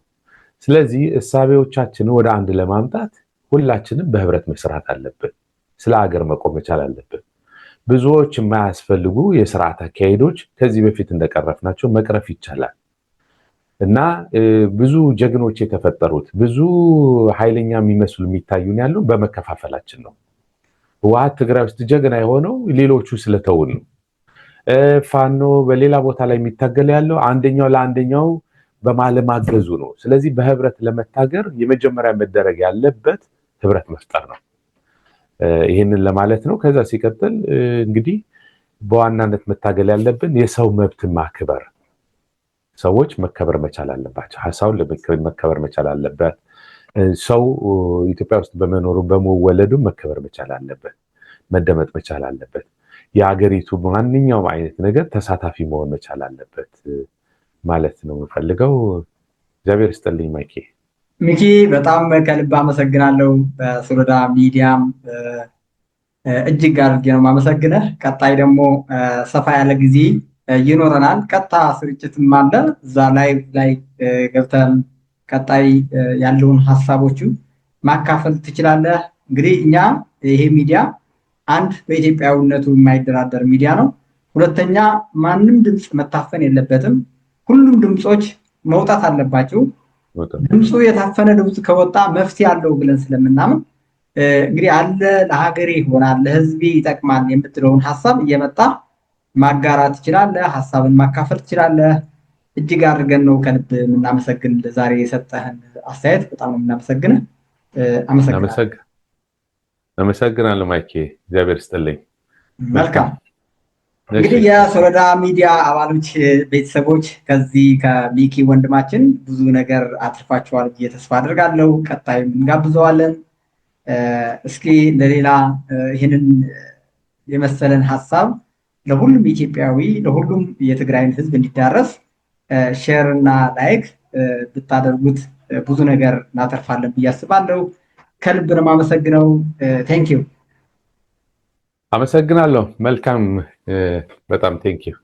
Speaker 3: ስለዚህ እሳቤዎቻችንን ወደ አንድ ለማምጣት ሁላችንም በህብረት መስራት አለብን። ስለ ሀገር መቆም መቻል አለብን። ብዙዎች የማያስፈልጉ የስርዓት አካሄዶች ከዚህ በፊት እንደቀረፍናቸው መቅረፍ ይቻላል እና ብዙ ጀግኖች የተፈጠሩት ብዙ ኃይለኛ የሚመስሉ የሚታዩን ያለው በመከፋፈላችን ነው። ህወሓት ትግራይ ውስጥ ጀግና የሆነው ሌሎቹ ስለተውን ነው። ፋኖ በሌላ ቦታ ላይ የሚታገል ያለው አንደኛው ለአንደኛው በማለማገዙ ነው። ስለዚህ በህብረት ለመታገር የመጀመሪያ መደረግ ያለበት ህብረት መፍጠር ነው። ይህንን ለማለት ነው። ከዛ ሲቀጥል እንግዲህ በዋናነት መታገል ያለብን የሰው መብት ማክበር፣ ሰዎች መከበር መቻል አለባቸው። ሀሳቡን መከበር መቻል አለበት። ሰው ኢትዮጵያ ውስጥ በመኖሩ በመወለዱ መከበር መቻል አለበት፣ መደመጥ መቻል አለበት። የሀገሪቱ ማንኛውም አይነት ነገር ተሳታፊ መሆን መቻል አለበት ማለት ነው የምፈልገው። እግዚአብሔር ይስጥልኝ ማይኬ።
Speaker 1: ሚኪ በጣም ከልብ አመሰግናለሁ። በሶሎዳ ሚዲያም እጅግ አድርጌ ነው የማመሰግነህ። ቀጣይ ደግሞ ሰፋ ያለ ጊዜ ይኖረናል። ቀጥታ ስርጭትም አለ። እዛ ላይ ገብተን ቀጣይ ያለውን ሀሳቦችን ማካፈል ትችላለህ። እንግዲህ እኛ ይሄ ሚዲያ አንድ በኢትዮጵያዊነቱ የማይደራደር ሚዲያ ነው። ሁለተኛ ማንም ድምፅ መታፈን የለበትም። ሁሉም ድምፆች መውጣት አለባቸው። ድምፁ የታፈነ ድምፅ ከወጣ መፍትሄ አለው ብለን ስለምናምን እንግዲህ አለ ለሀገሬ ይሆናል ለህዝቤ ይጠቅማል የምትለውን ሀሳብ እየመጣ ማጋራት ትችላለህ፣ ሀሳብን ማካፈል ትችላለህ። እጅግ አድርገን ነው ከልብ የምናመሰግን። ዛሬ የሰጠህን አስተያየት በጣም ነው የምናመሰግንህ።
Speaker 3: አመሰግናለሁ ማይኬ፣ እግዚአብሔር ይስጥልኝ።
Speaker 1: መልካም እንግዲህ የሶሎዳ ሚዲያ አባሎች ቤተሰቦች ከዚህ ከሚኪ ወንድማችን ብዙ ነገር አትርፋችኋል ብዬ ተስፋ አድርጋለሁ። ቀጣይ እንጋብዘዋለን። እስኪ ለሌላ ይህንን የመሰለን ሀሳብ ለሁሉም ኢትዮጵያዊ ለሁሉም የትግራይን ህዝብ እንዲዳረስ ሼር እና ላይክ ብታደርጉት ብዙ ነገር እናተርፋለን ብዬ አስባለሁ። ከልብ ነው የማመሰግነው። ቴንኪው።
Speaker 3: አመሰግናለሁ። መልካም በጣም ቴንኪው።